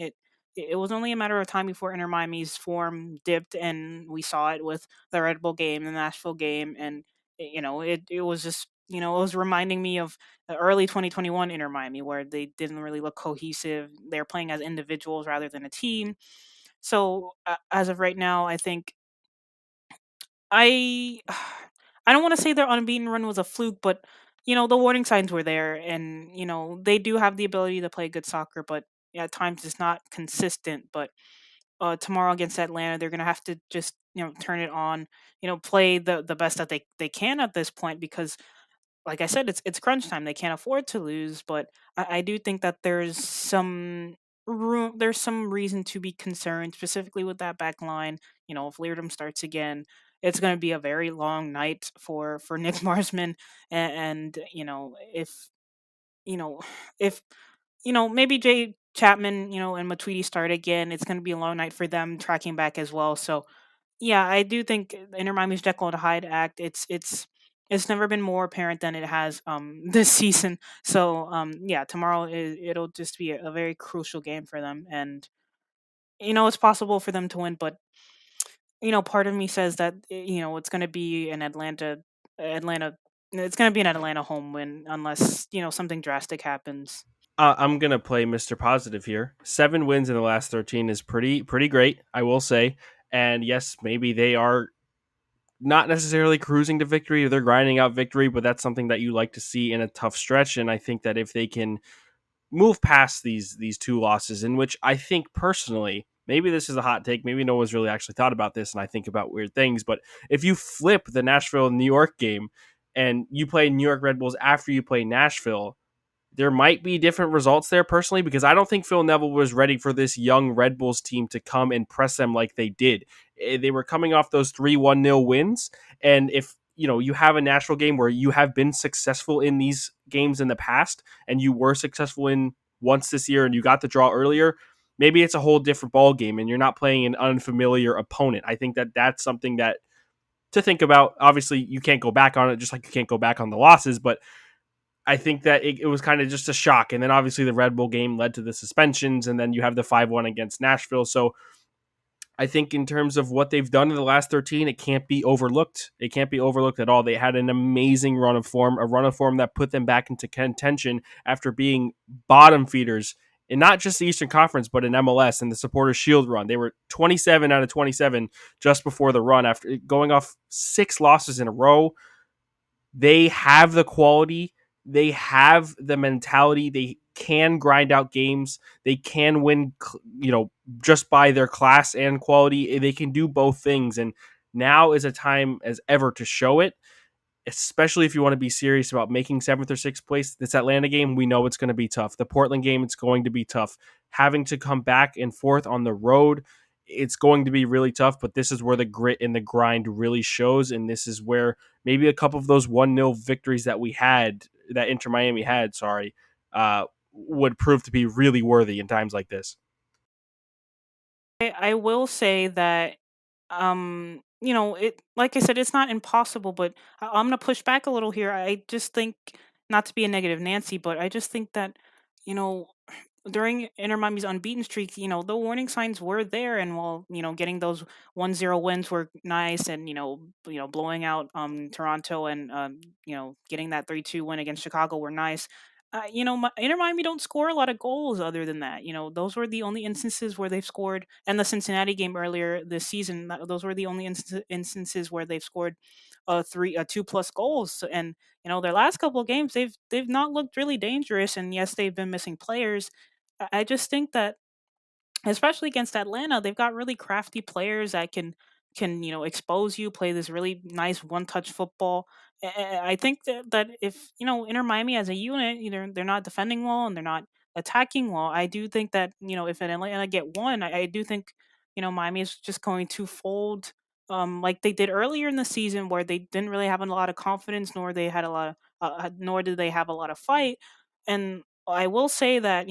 it was only a matter of time before Inter Miami's form dipped, and we saw it with the Red Bull game, the Nashville game, and it was just it was reminding me of the early 2021 Inter Miami where they didn't really look cohesive. They're playing as individuals rather than a team. So as of right now, I think I I don't want to say their unbeaten run was a fluke, but the warning signs were there, and they do have the ability to play good soccer, but yeah, at times it's not consistent. But tomorrow against Atlanta, they're gonna have to just turn it on, play the best that they can at this point because like I said, it's crunch time. They can't afford to lose, but I do think that there's some reason to be concerned, specifically with that back line. If Leardom starts again, it's going to be a very long night for Nick Marsman, and you know if maybe Jay Chapman, and Matuidi start again, it's going to be a long night for them tracking back as well. So yeah, I do think Inter Miami's Jekyll and Hyde act. It's never been more apparent than it has this season. So yeah, tomorrow it'll just be a very crucial game for them, and it's possible for them to win, but part of me says that it's going to be an Atlanta. It's going to be an Atlanta home win unless something drastic happens. I'm gonna play Mr. Positive here. 7 wins in the last 13 is pretty great, I will say. And yes, maybe they are not necessarily cruising to victory or they're grinding out victory, but that's something that you like to see in a tough stretch. And I think that if they can move past these two losses, in which I think personally, maybe this is a hot take, maybe no one's really actually thought about this, and I think about weird things, but if you flip the Nashville New York game and you play New York Red Bulls after you play Nashville, there might be different results there personally because I don't think Phil Neville was ready for this young Red Bulls team to come and press them like they did. They were coming off those 3-1-0 wins, and if you have a Nashville game where you have been successful in these games in the past and you were successful in once this year and you got the draw earlier, maybe it's a whole different ball game and you're not playing an unfamiliar opponent. I think that that's something that to think about. Obviously, you can't go back on it just like you can't go back on the losses, but I think that it was kind of just a shock. And then obviously the Red Bull game led to the suspensions, and then you have the 5-1 against Nashville. So I think in terms of what they've done in the last 13, it can't be overlooked. It can't be overlooked at all. They had an amazing run of form, a run of form that put them back into contention after being bottom feeders in not just the Eastern Conference, but in MLS and the Supporters Shield run. They were 27 out of 27 just before the run after going off 6 losses in a row. They have the quality, they have the mentality, they can grind out games, they can win, just by their class and quality. They can do both things, and now is a time as ever to show it, especially if you want to be serious about making 7th or 6th place. This Atlanta game, we know it's going to be tough. The Portland game, it's going to be tough. Having to come back and forth on the road, it's going to be really tough, but this is where the grit and the grind really shows, and this is where maybe a couple of those 1-0 victories that we had, that Inter Miami had, would prove to be really worthy in times like this. I will say that it, like I said, it's not impossible, but I'm gonna push back a little here. I just think, not to be a negative Nancy, but I just think that you know during Inter Miami's unbeaten streak, the warning signs were there, and while getting those 1-0 wins were nice, and blowing out Toronto, and getting that 3-2 win against Chicago were nice. Inter Miami don't score a lot of goals other than that. Those were the only instances where they've scored, and the Cincinnati game earlier this season, those were the only instances where they've scored 2+ goals. And their last couple of games, they've not looked really dangerous, and yes, they've been missing players. I just think that, especially against Atlanta, they've got really crafty players that can expose you, play this really nice one touch football. I think that if Inter Miami as a unit, either they're not defending well and they're not attacking well. I do think that if Atlanta get one, I do think Miami is just going to fold, like they did earlier in the season, where they didn't really have a lot of confidence, nor did they have a lot of fight. And I will say that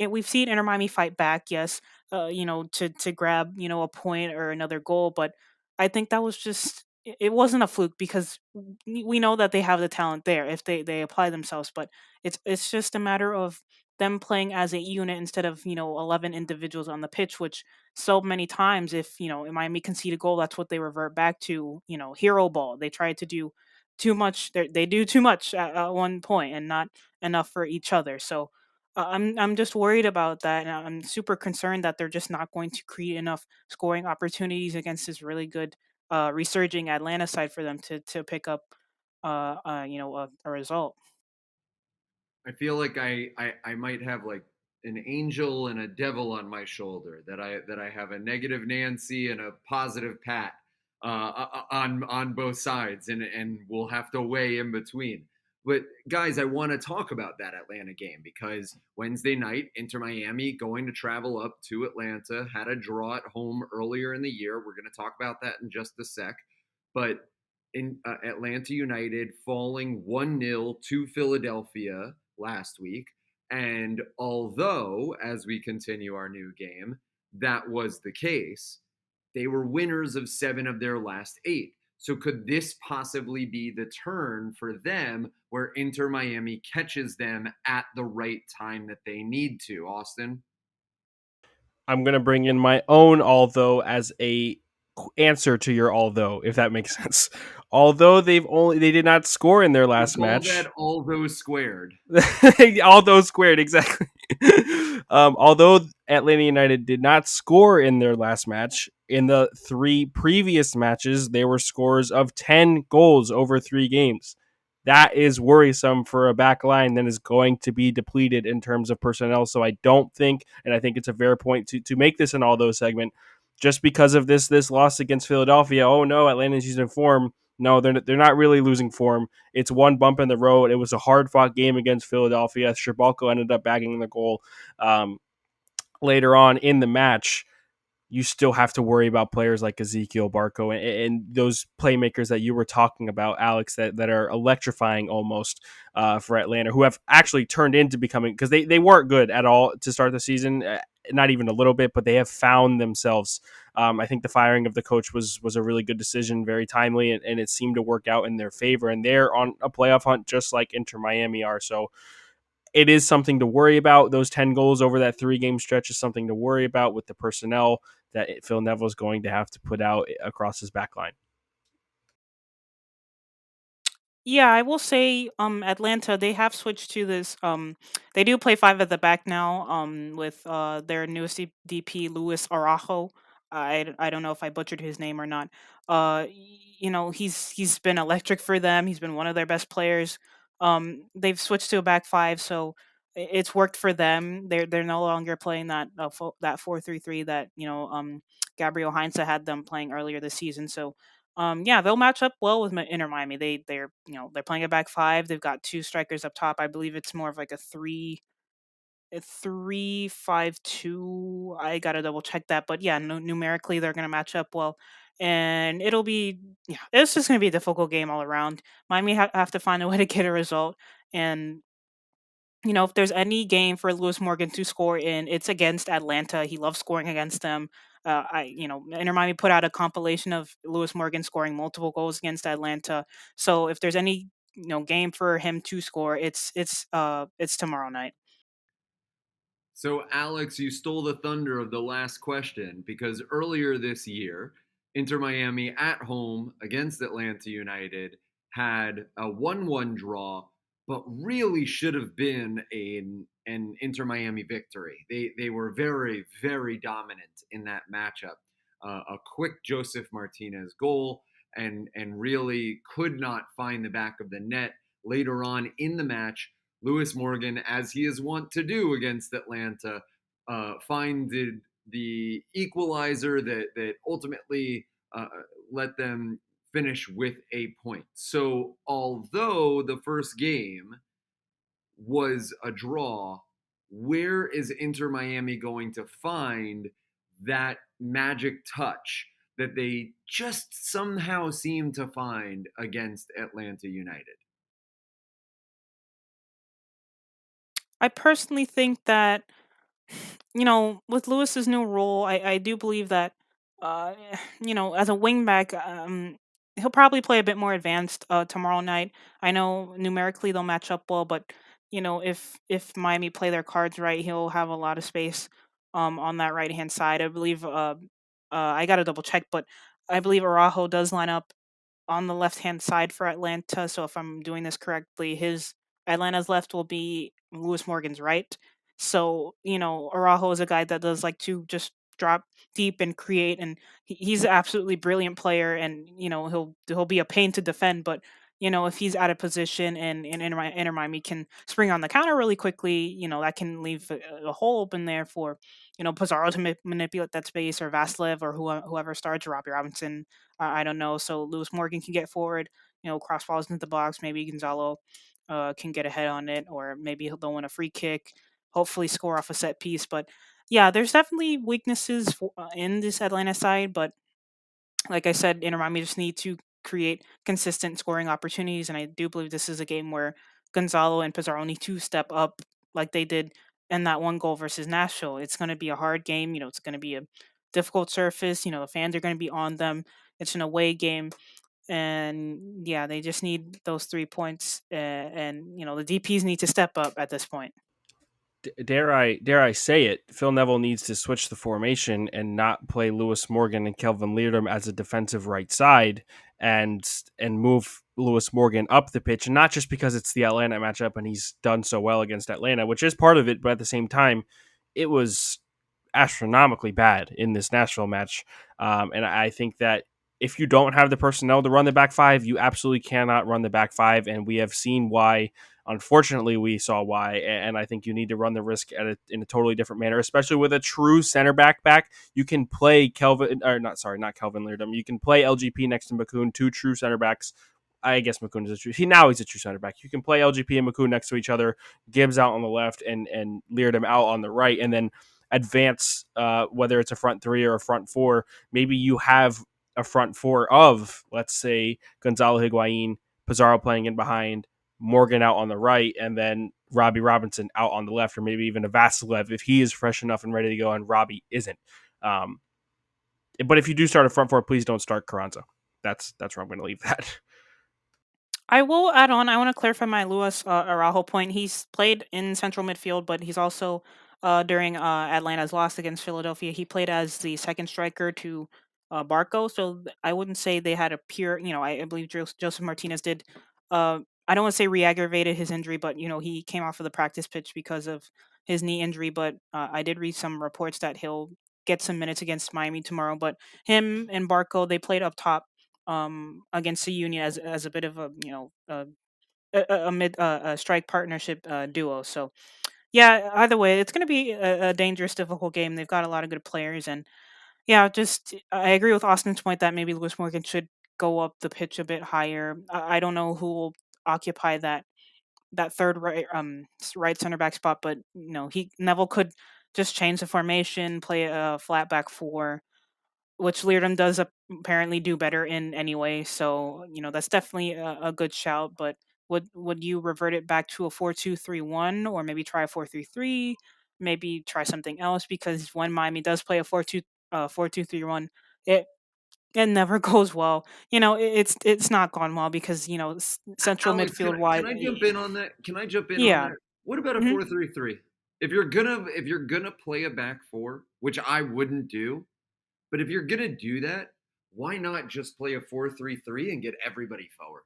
we've seen Inter Miami fight back, yes, to grab a point or another goal, but I think that was just it wasn't a fluke, because we know that they have the talent there if they apply themselves, but it's just a matter of them playing as a unit instead of 11 individuals on the pitch, which so many times, if Miami concede a goal, that's what they revert back to, hero ball. They try to do too much. They do too much at one point and not enough for each other. So I'm just worried about that, and I'm super concerned that they're just not going to create enough scoring opportunities against this really good resurging Atlanta side for them to pick up a result. I feel like I might have like an angel and a devil on my shoulder, that I have a negative Nancy and a positive Pat on both sides, and we'll have to weigh in between. But guys, I want to talk about that Atlanta game, because Wednesday night, Inter Miami going to travel up to Atlanta, had a draw at home earlier in the year. We're going to talk about that in just a sec. But in Atlanta United falling 1-0 to Philadelphia last week. And although, as we continue our new game, that was the case, they were winners of 7 of their last 8. So could this possibly be the turn for them, where Inter Miami catches them at the right time that they need to? Austin? I'm gonna bring in my own although as a answer to your although, if that makes sense. Although they did not score in their We last call match. that all those squared. Although squared, exactly. Although Atlanta United did not score in their last match, in the 3 previous matches, they were scores of 10 goals over 3 games. That is worrisome for a back line that is going to be depleted in terms of personnel. So I don't think, and I think it's a fair point to make this an all those segment, just because of this loss against Philadelphia. Oh no, Atlanta's using form. No, they're not really losing form. It's one bump in the road. It was a hard fought game against Philadelphia. Shabalko ended up bagging the goal later on in the match. You still have to worry about players like Ezekiel Barco and those playmakers that you were talking about, Alex, that are electrifying almost for Atlanta, who have actually turned into becoming, because they weren't good at all to start the season, not even a little bit, but they have found themselves. I think the firing of the coach was a really good decision, very timely, and it seemed to work out in their favor. And they're on a playoff hunt just like Inter Miami are. So it is something to worry about. Those 10 goals over that 3-game stretch is something to worry about with the personnel that Phil Neville is going to have to put out across his back line. Yeah, I will say Atlanta, they have switched to this they do play five at the back now with their newest DP Luis Araujo. I don't know if I butchered his name or not. He's been electric for them. He's been one of their best players. They've switched to a back five, so it's worked for them. They're no longer playing that 4-3-3 that Gabriel Heinze had them playing earlier this season. So yeah, they'll match up well with Inter Miami. They're playing a back five. They've got two strikers up top. I believe it's more of like a 3-5-2. I gotta double check that, but yeah, no, numerically they're gonna match up well, and it's just gonna be a difficult game all around. Miami have to find a way to get a result, and if there's any game for Lewis Morgan to score in, it's against Atlanta. He loves scoring against them. Inter Miami put out a compilation of Lewis Morgan scoring multiple goals against Atlanta. So if there's any game for him to score, it's tomorrow night. So, Alex, you stole the thunder of the last question, because earlier this year, Inter Miami at home against Atlanta United had a 1-1 draw, but really should have been an Inter Miami victory. They were very, very dominant in that matchup. A quick Joseph Martinez goal, and really could not find the back of the net later on in the match. Lewis Morgan, as he is wont to do against Atlanta, find the equalizer that ultimately let them finish with a point. So, although the first game was a draw, where is Inter Miami going to find that magic touch that they just somehow seem to find against Atlanta United? I personally think that, with Lewis's new role, I do believe that, uh, as a wingback, he'll probably play a bit more advanced tomorrow night. I know numerically they'll match up well, but if Miami play their cards right, he'll have a lot of space on that right hand side. I believe. I got to double check, but I believe Araujo does line up on the left hand side for Atlanta. So if I'm doing this correctly, his Atlanta's left will be Lewis Morgan's right. So Araujo is a guy that does like to just drop deep and create, and he's an absolutely brilliant player, and he'll be a pain to defend, but. If he's out of position and Inter Miami can spring on the counter really quickly, that can leave a hole open there for, Pizarro to manipulate that space, or Vasilev, or whoever starts, Robbie Robinson, I don't know. So Lewis Morgan can get forward, cross balls into the box. Maybe Gonzalo can get ahead on it, or maybe they'll win a free kick. Hopefully, score off a set piece. But yeah, there's definitely weaknesses in this Atlanta side. But like I said, Inter Miami just need to create consistent scoring opportunities, and I do believe this is a game where Gonzalo and Pizarro need to step up like they did in that one goal versus Nashville. It's going to be a hard game. It's going to be a difficult surface. The fans are going to be on them. It's an away game, and yeah, they just need those 3 points, and the DPs need to step up at this point. Dare I say it, Phil Neville needs to switch the formation and not play Lewis Morgan and Kelvin Leerdam as a defensive right side, and move Lewis Morgan up the pitch, and not just because it's the Atlanta matchup and he's done so well against Atlanta, which is part of it, but at the same time, it was astronomically bad in this Nashville match. And I think that if you don't have the personnel to run the back five, you absolutely cannot run the back five. And we have seen why. Unfortunately, we saw why. And I think you need to run the risk in a totally different manner, especially with a true center back. You can play not Kelvin Leerdam. You can play LGP next to McCoon, two true center backs. I guess McCoon is he's a true center back. You can play LGP and McCoon next to each other, Gibbs out on the left and Leerdam out on the right, and then advance, whether it's a front three or a front four. Maybe you have a front four of, let's say, Gonzalo Higuain, Pizarro playing in behind, Morgan out on the right, and then Robbie Robinson out on the left, or maybe even a Vasilev if he is fresh enough and ready to go and Robbie isn't. But if you do start a front four, please don't start Carranza. That's where I'm going to leave that. I will add on. I want to clarify my Luis Araujo point. He's played in central midfield, but he's also during Atlanta's loss against Philadelphia, he played as the second striker to Barco. So I wouldn't say they had a pure. I believe Joseph Martinez did. I don't want to say re-aggravated his injury, but he came off of the practice pitch because of his knee injury. But I did read some reports that he'll get some minutes against Miami tomorrow. But him and Barco, they played up top against the Union as a bit of a a mid a strike partnership duo. So yeah, either way, it's going to be a dangerous, difficult game. They've got a lot of good players, and yeah, just I agree with Austin's point that maybe Lewis Morgan should go up the pitch a bit higher. I don't know who will occupy that third right center back spot, but he Neville could just change the formation, play a flat back four, which Leardom does apparently do better in anyway. So that's definitely a good shout. But would you revert it back to a 4-2-3-1, or maybe try a 4-3-3? Maybe try something else, because when Miami does play a 4-2-3-1, it never goes well. It's not gone well because central Alex, midfield wide. can I jump in on that? Can I jump in on Yeah. that? What about a hmm 4-3-3? If you're gonna play a back four, which I wouldn't do, but if you're gonna do that, why not just play a 4-3-3 and get everybody forward?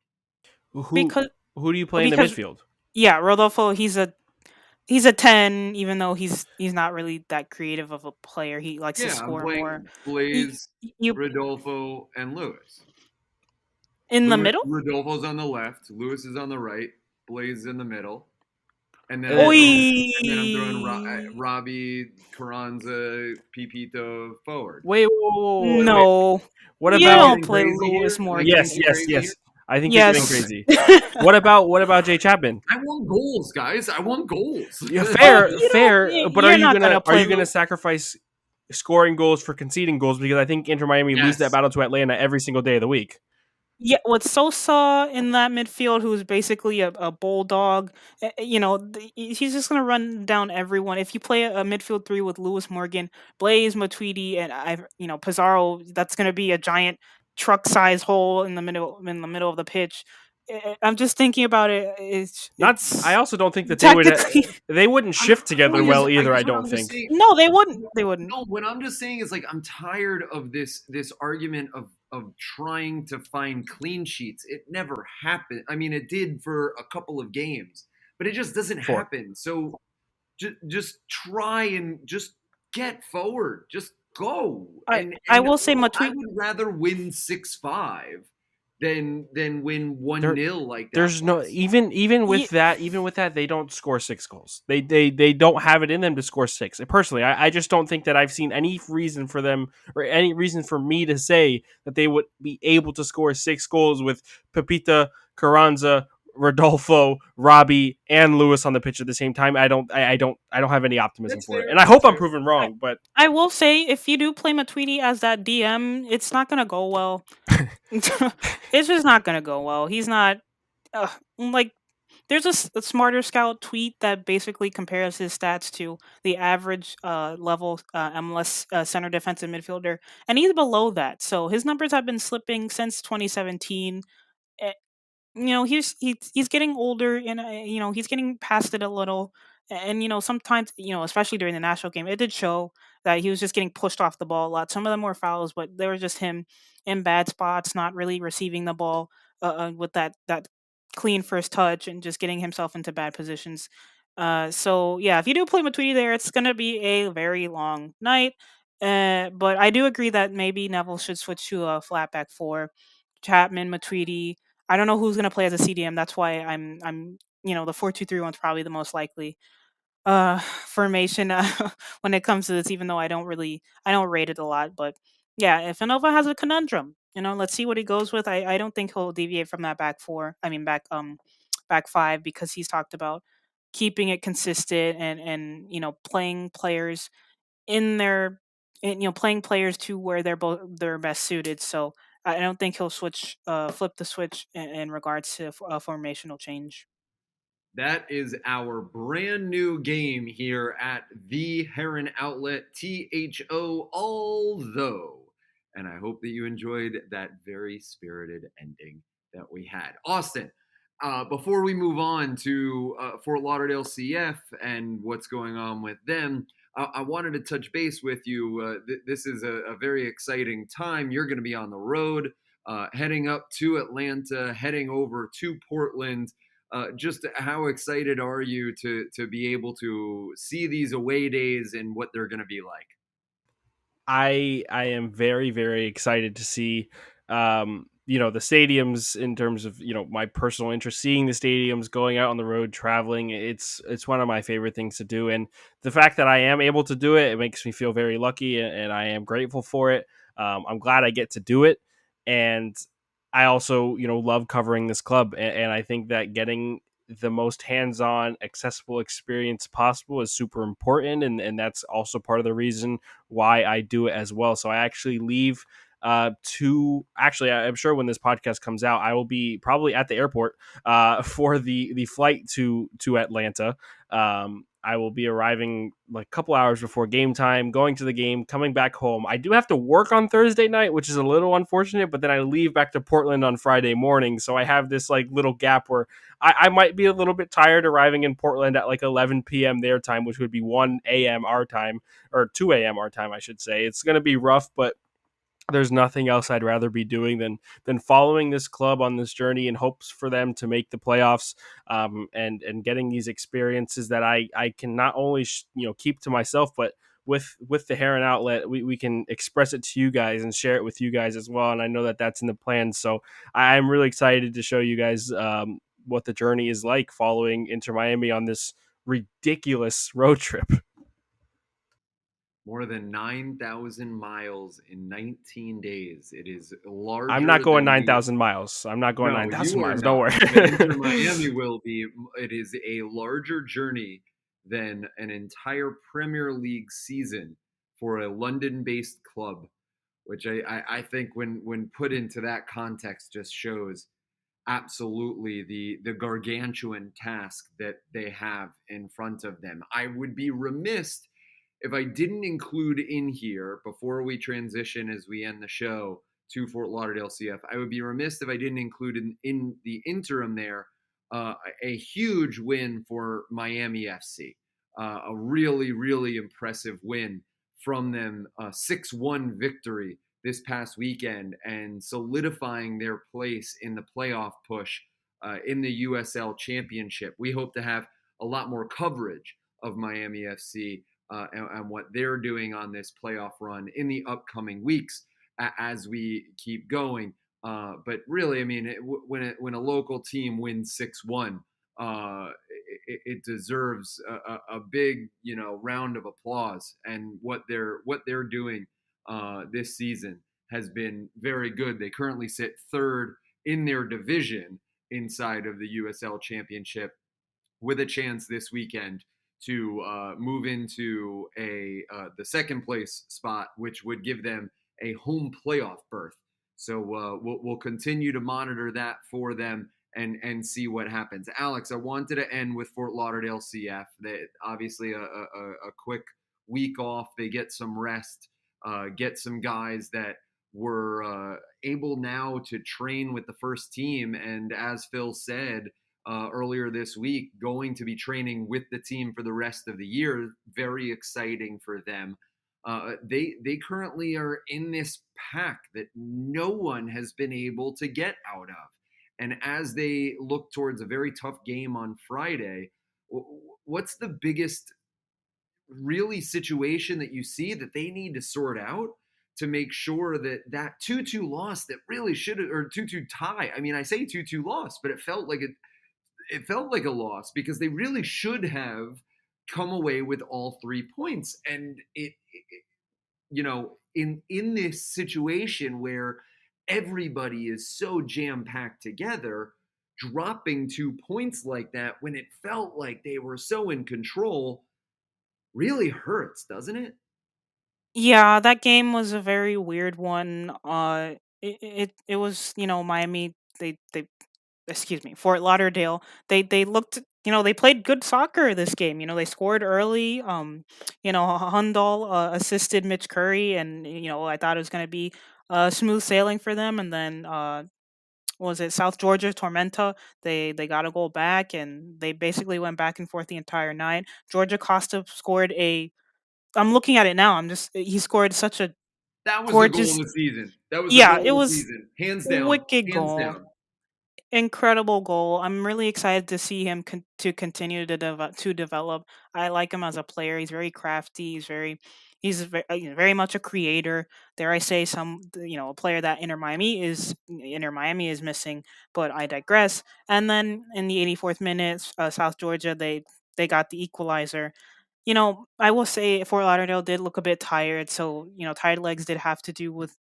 Who Because who do you play in the because midfield? yeah, Rodolfo, he's a 10, even though he's not really that creative of a player. He likes to Yeah, I'm score more. playing You, Blaze, you Rodolfo, and Lewis. in the middle? Rodolfo's on the left, Lewis is on the right, Blaze is in the middle, and then And I'm then, throwing and then I'm throwing Oi. Robbie, Carranza, Pipito forward. wait, wait, wait, wait, wait. No. What You Am I about? don't getting play crazy Lewis here? Am I Morgan. getting Yes, too yes, crazy here? yes. I think you're getting Yes. Okay. crazy. What about Jay Chapman? I want goals, guys. I want goals. Yeah, But fair, you don't. fair. But are You're you not gonna gonna are play. you gonna sacrifice scoring goals for conceding goals? Because I think Inter Miami lose that Yes. battle to Atlanta every single day of the week. Yeah, with Sosa in that midfield, who's basically a bulldog, he's just gonna run down everyone. If you play a midfield three with Lewis Morgan, Blaze, Matuidi, and Pizarro, that's gonna be a giant truck-sized hole in the middle of the pitch. I'm just thinking about it. Not. I It's also don't think that they would. tactically. They wouldn't I'm shift together I guess well I either. guess I what don't I'm just think. saying. No, they wouldn't. They wouldn't. No, what I'm just saying is like I'm tired of this argument of trying to find clean sheets. It never happened. I mean, it did for a couple of games, but it just doesn't Four. happen. So just try and just get forward. Just go. I And I and will say I Matuidi. would rather win 6-5 than win one There, nil like that there's no was. even with that they don't score 6 goals. They don't have it in them to score six. Personally, I just don't think that I've seen any reason for them or any reason for me to say that they would be able to score 6 goals with Pepita, Carranza, Rodolfo, Robbie, and Lewis on the pitch at the same time. I don't have any optimism That's for it, fair. and I hope That's I'm fair. proven I, wrong. But I will say if you do play Matuidi as that DM, it's not gonna go well. It's just not gonna go well. He's not uh, like there's a smarter scout tweet that basically compares his stats to the average level MLS center defensive midfielder, and he's below that. So his numbers have been slipping since 2017. He's getting older, and he's getting past it a little. And sometimes, especially during the national game, it did show that he was just getting pushed off the ball a lot. Some of them were fouls, but they were just him in bad spots, not really receiving the ball with that clean first touch, and just getting himself into bad positions. So yeah, if you do play Matuidi there, it's gonna be a very long night. But I do agree that maybe Neville should switch to a flat back four. Chapman, Matuidi. I don't know who's gonna play as a CDM. That's why I'm the 4-2-3 one's probably the most likely formation when it comes to this. Even though I don't rate it a lot, but yeah, if Anova has a conundrum, let's see what he goes with. I don't think he'll deviate from that back four. I mean back five, because he's talked about keeping it consistent and playing players in their playing players to where they're best suited. So I don't think he'll flip the switch in regards to a formational change. That is our brand new game here at the Heron Outlet, THO, although. And I hope that you enjoyed that very spirited ending that we had. Austin, before we move on to Fort Lauderdale CF and what's going on with them, I wanted to touch base with you. This is a very exciting time. You're going to be on the road, heading up to Atlanta, heading over to Portland. Just how excited are you to be able to see these away days and what they're going to be like? I am very very excited to see the stadiums in terms of my personal interest, seeing the stadiums, going out on the road, traveling. It's one of my favorite things to do, and the fact that I am able to do it makes me feel very lucky, and I am grateful for it. I'm glad I get to do it, and I also love covering this club, and I think that getting the most hands-on accessible experience possible is super important, and that's also part of the reason why I do it as well. So I actually leave I'm sure when this podcast comes out, I will be probably at the airport for the flight to Atlanta. I will be arriving like a couple hours before game time, going to the game, coming back home. I do have to work on Thursday night, which is a little unfortunate, but then I leave back to Portland on Friday morning. So I have this like little gap where I might be a little bit tired arriving in Portland at like 11 p.m. their time, which would be 1 a.m. our time, or 2 a.m. our time, I should say. It's going to be rough, but there's nothing else I'd rather be doing than following this club on this journey in hopes for them to make the playoffs, and getting these experiences that I can not only keep to myself, but with the Heron Outlet, we can express it to you guys and share it with you guys as well. And I know that that's in the plans. So I'm really excited to show you guys what the journey is like following Inter Miami on this ridiculous road trip. More than 9,000 miles in 19 days. It is I'm not larger going than nine the. thousand miles. I'm not going No, nine you thousand are miles. Don't not. worry. But Inter Miami will be. It is a larger journey than an entire Premier League season for a London-based club, which I think when put into that context just shows absolutely the gargantuan task that they have in front of them. I would be remiss if I didn't include in here before we transition as we end the show to Fort Lauderdale CF. I would be remiss if I didn't include in the interim there a huge win for Miami FC. A really, really impressive win from them, a 6-1 victory this past weekend and solidifying their place in the playoff push in the USL Championship. We hope to have a lot more coverage of Miami FC and what they're doing on this playoff run in the upcoming weeks as we keep going. But really, I mean, when a local team wins 6-1, it deserves a big round of applause. And what they're doing this season has been very good. They currently sit third in their division inside of the USL Championship, with a chance this weekend to move into a the second place spot, which would give them a home playoff berth. So we'll continue to monitor that for them and see what happens. Alex, I wanted to end with Fort Lauderdale CF. That obviously a quick week off. They get some rest, get some guys that were able now to train with the first team. And as Phil said, earlier this week, going to be training with the team for the rest of the year. Very exciting for them. They currently are in this pack that no one has been able to get out of. And as they look towards a very tough game on Friday, what's the biggest really situation that you see that they need to sort out to make sure that that 2-2 loss that really should have, or 2-2 tie? I mean, I say 2-2 loss, but it felt like a loss because they really should have come away with all 3 points. And in this situation where everybody is so jam packed together, dropping 2 points like that when it felt like they were so in control really hurts, doesn't it? Yeah, that game was a very weird one. It was, Miami. They excuse me, Fort Lauderdale. They looked, they played good soccer this game. They scored early. Hundal assisted Mitch Curry, and I thought it was going to be smooth sailing for them. And then was it South Georgia Tormenta? They got a goal back, and they basically went back and forth the entire night. Georgia Costa scored a. I'm looking at it now. He scored such a That was the goal gorgeous. of the season. That was the Yeah, goal it of the was season. Hands down. wicked Hands goal. down. Incredible goal. I'm really excited to see him to continue to develop. I like him as a player. He's very crafty. Very much a creator. Dare I say a player that Inter Miami is missing. But I digress. And then in the 84th minute, South Georgia they got the equalizer. I will say Fort Lauderdale did look a bit tired, so tired legs did have to do with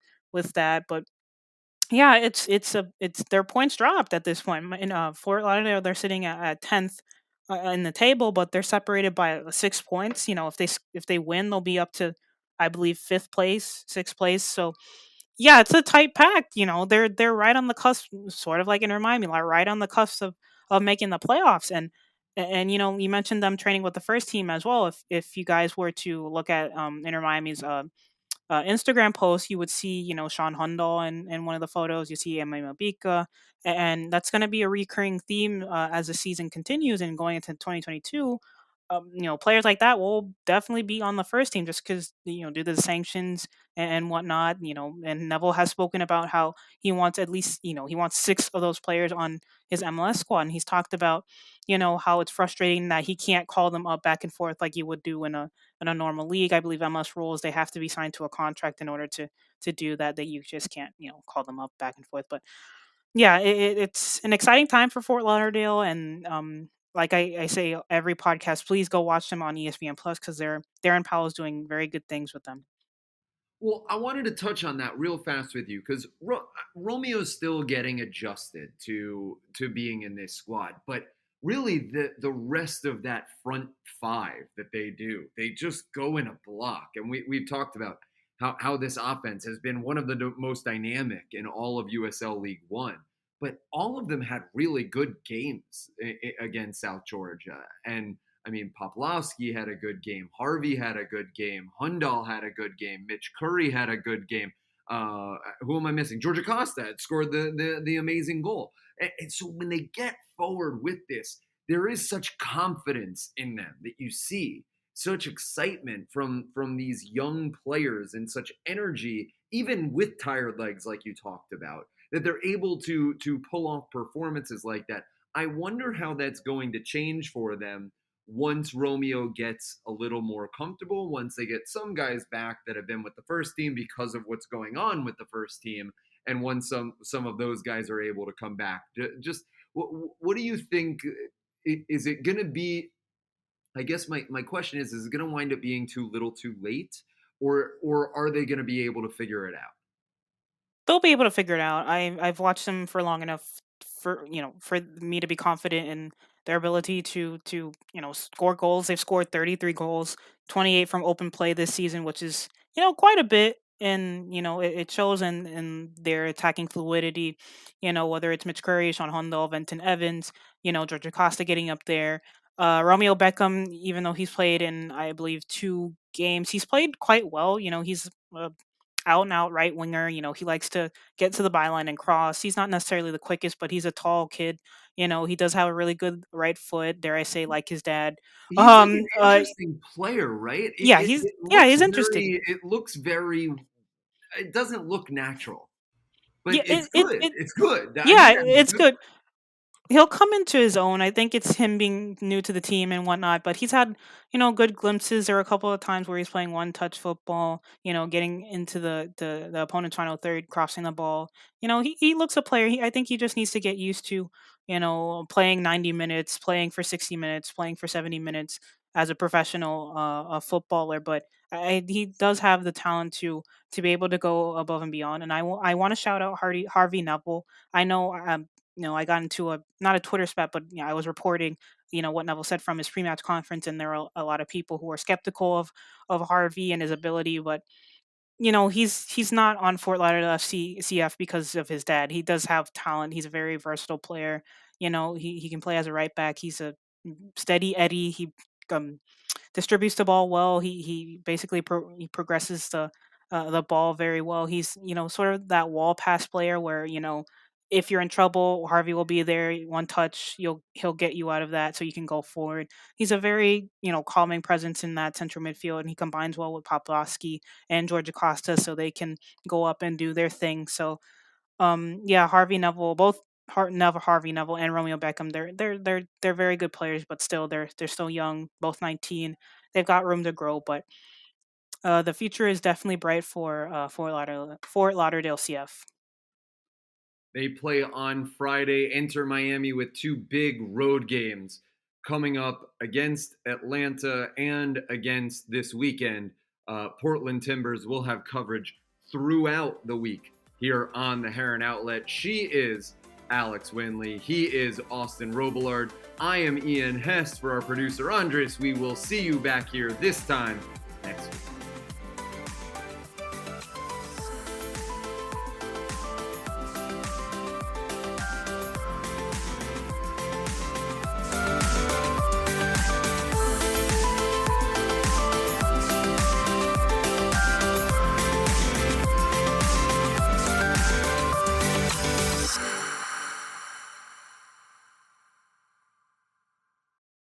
that. But yeah, it's their points dropped at this point. In Fort Lauderdale, they're sitting at 10th in the table, but they're separated by 6 points. If they win, they'll be up to, I believe, fifth place, sixth place. So yeah, it's a tight pack. They're right on the cusp, sort of like in Miami, like right on the cusp of making the playoffs. And you mentioned them training with the first team as well. If you guys were to look at Inter Miami's Instagram post, you would see, Sean Hundal in one of the photos. You see Emma Mabika, and that's going to be a recurring theme as the season continues and going into 2022. Players like that will definitely be on the first team just because due to the sanctions and whatnot. And Neville has spoken about how he wants at least he wants six of those players on his MLS squad, and he's talked about how it's frustrating that he can't call them up back and forth like he would do in a normal league. I believe MLS rules they have to be signed to a contract in order to do that. That you just can't call them up back and forth. But yeah, it's an exciting time for Fort Lauderdale, and like I say every podcast, please go watch them on ESPN Plus because Darren Powell is doing very good things with them. Well, I wanted to touch on that real fast with you because Romeo's still getting adjusted to being in this squad, but really the rest of that front five that they do, they just go in a block, and we've talked about how this offense has been one of the most dynamic in all of USL League One, but all of them had really good games against South Georgia. And I mean, Poplawski had a good game. Harvey had a good game. Hundal had a good game. Mitch Curry had a good game. Who am I missing? Georgia Costa had scored the amazing goal. And so when they get forward with this, there is such confidence in them that you see, such excitement from these young players and such energy, even with tired legs, like you talked about, that they're able to pull off performances like that. I wonder how that's going to change for them once Romeo gets a little more comfortable, once they get some guys back that have been with the first team because of what's going on with the first team, and once some of those guys are able to come back. Just what do you think? Is it going to be? I guess my question is it going to wind up being too little, too late, or are they going to be able to figure it out? They'll be able to figure it out. I've watched them for long enough for for me to be confident in their ability to score goals. They've scored 33 goals, 28 from open play this season, which is quite a bit. And it shows in their attacking fluidity. Whether it's Mitch Curry, Sean Hundal, Venton Evans, George Acosta getting up there. Romeo Beckham, even though he's played in I believe 2 games, he's played quite well. He's out and out right winger. He likes to get to the byline and cross. He's not necessarily the quickest, but he's a tall kid. He does have a really good right foot, dare I say, like his dad. He's like an interesting player, right? Yeah, he's interesting. It looks very. It doesn't look natural, but Yeah, it's good. It's good. I yeah, mean that in a it's good. good. He'll come into his own. I think it's him being new to the team and whatnot, but he's had, good glimpses. There were a couple of times where he's playing one touch football, getting into the opponent's final third, crossing the ball. He looks a player. I think he just needs to get used to, playing 90 minutes, playing for 60 minutes, playing for 70 minutes as a professional footballer. But he does have the talent to be able to go above and beyond. And I want to shout out Harvey Neville. I know I got into not a Twitter spat, but I was reporting, what Neville said from his pre-match conference, and there are a lot of people who are skeptical of Harvey and his ability, but he's not on Fort Lauderdale CF because of his dad. He does have talent. He's a very versatile player. He can play as a right back. He's a steady Eddie. He um, distributes the ball well. He basically he progresses the ball very well. He's sort of that wall pass player where if you're in trouble, Harvey will be there. One touch, he'll get you out of that, so you can go forward. He's a very calming presence in that central midfield, and he combines well with Poplawski and George Acosta, so they can go up and do their thing. So yeah, Harvey Neville, both Harvey Neville and Romeo Beckham, they're very good players, but still they're still young, both 19. They've got room to grow, but the future is definitely bright for Fort Lauderdale CF. They play on Friday. Enter Miami with 2 big road games coming up against Atlanta and against this weekend. Portland Timbers will have coverage throughout the week here on the Heron Outlet. She is Alex Winley. He is Austin Robillard. I am Ian Hest for our producer Andres. We will see you back here this time next week.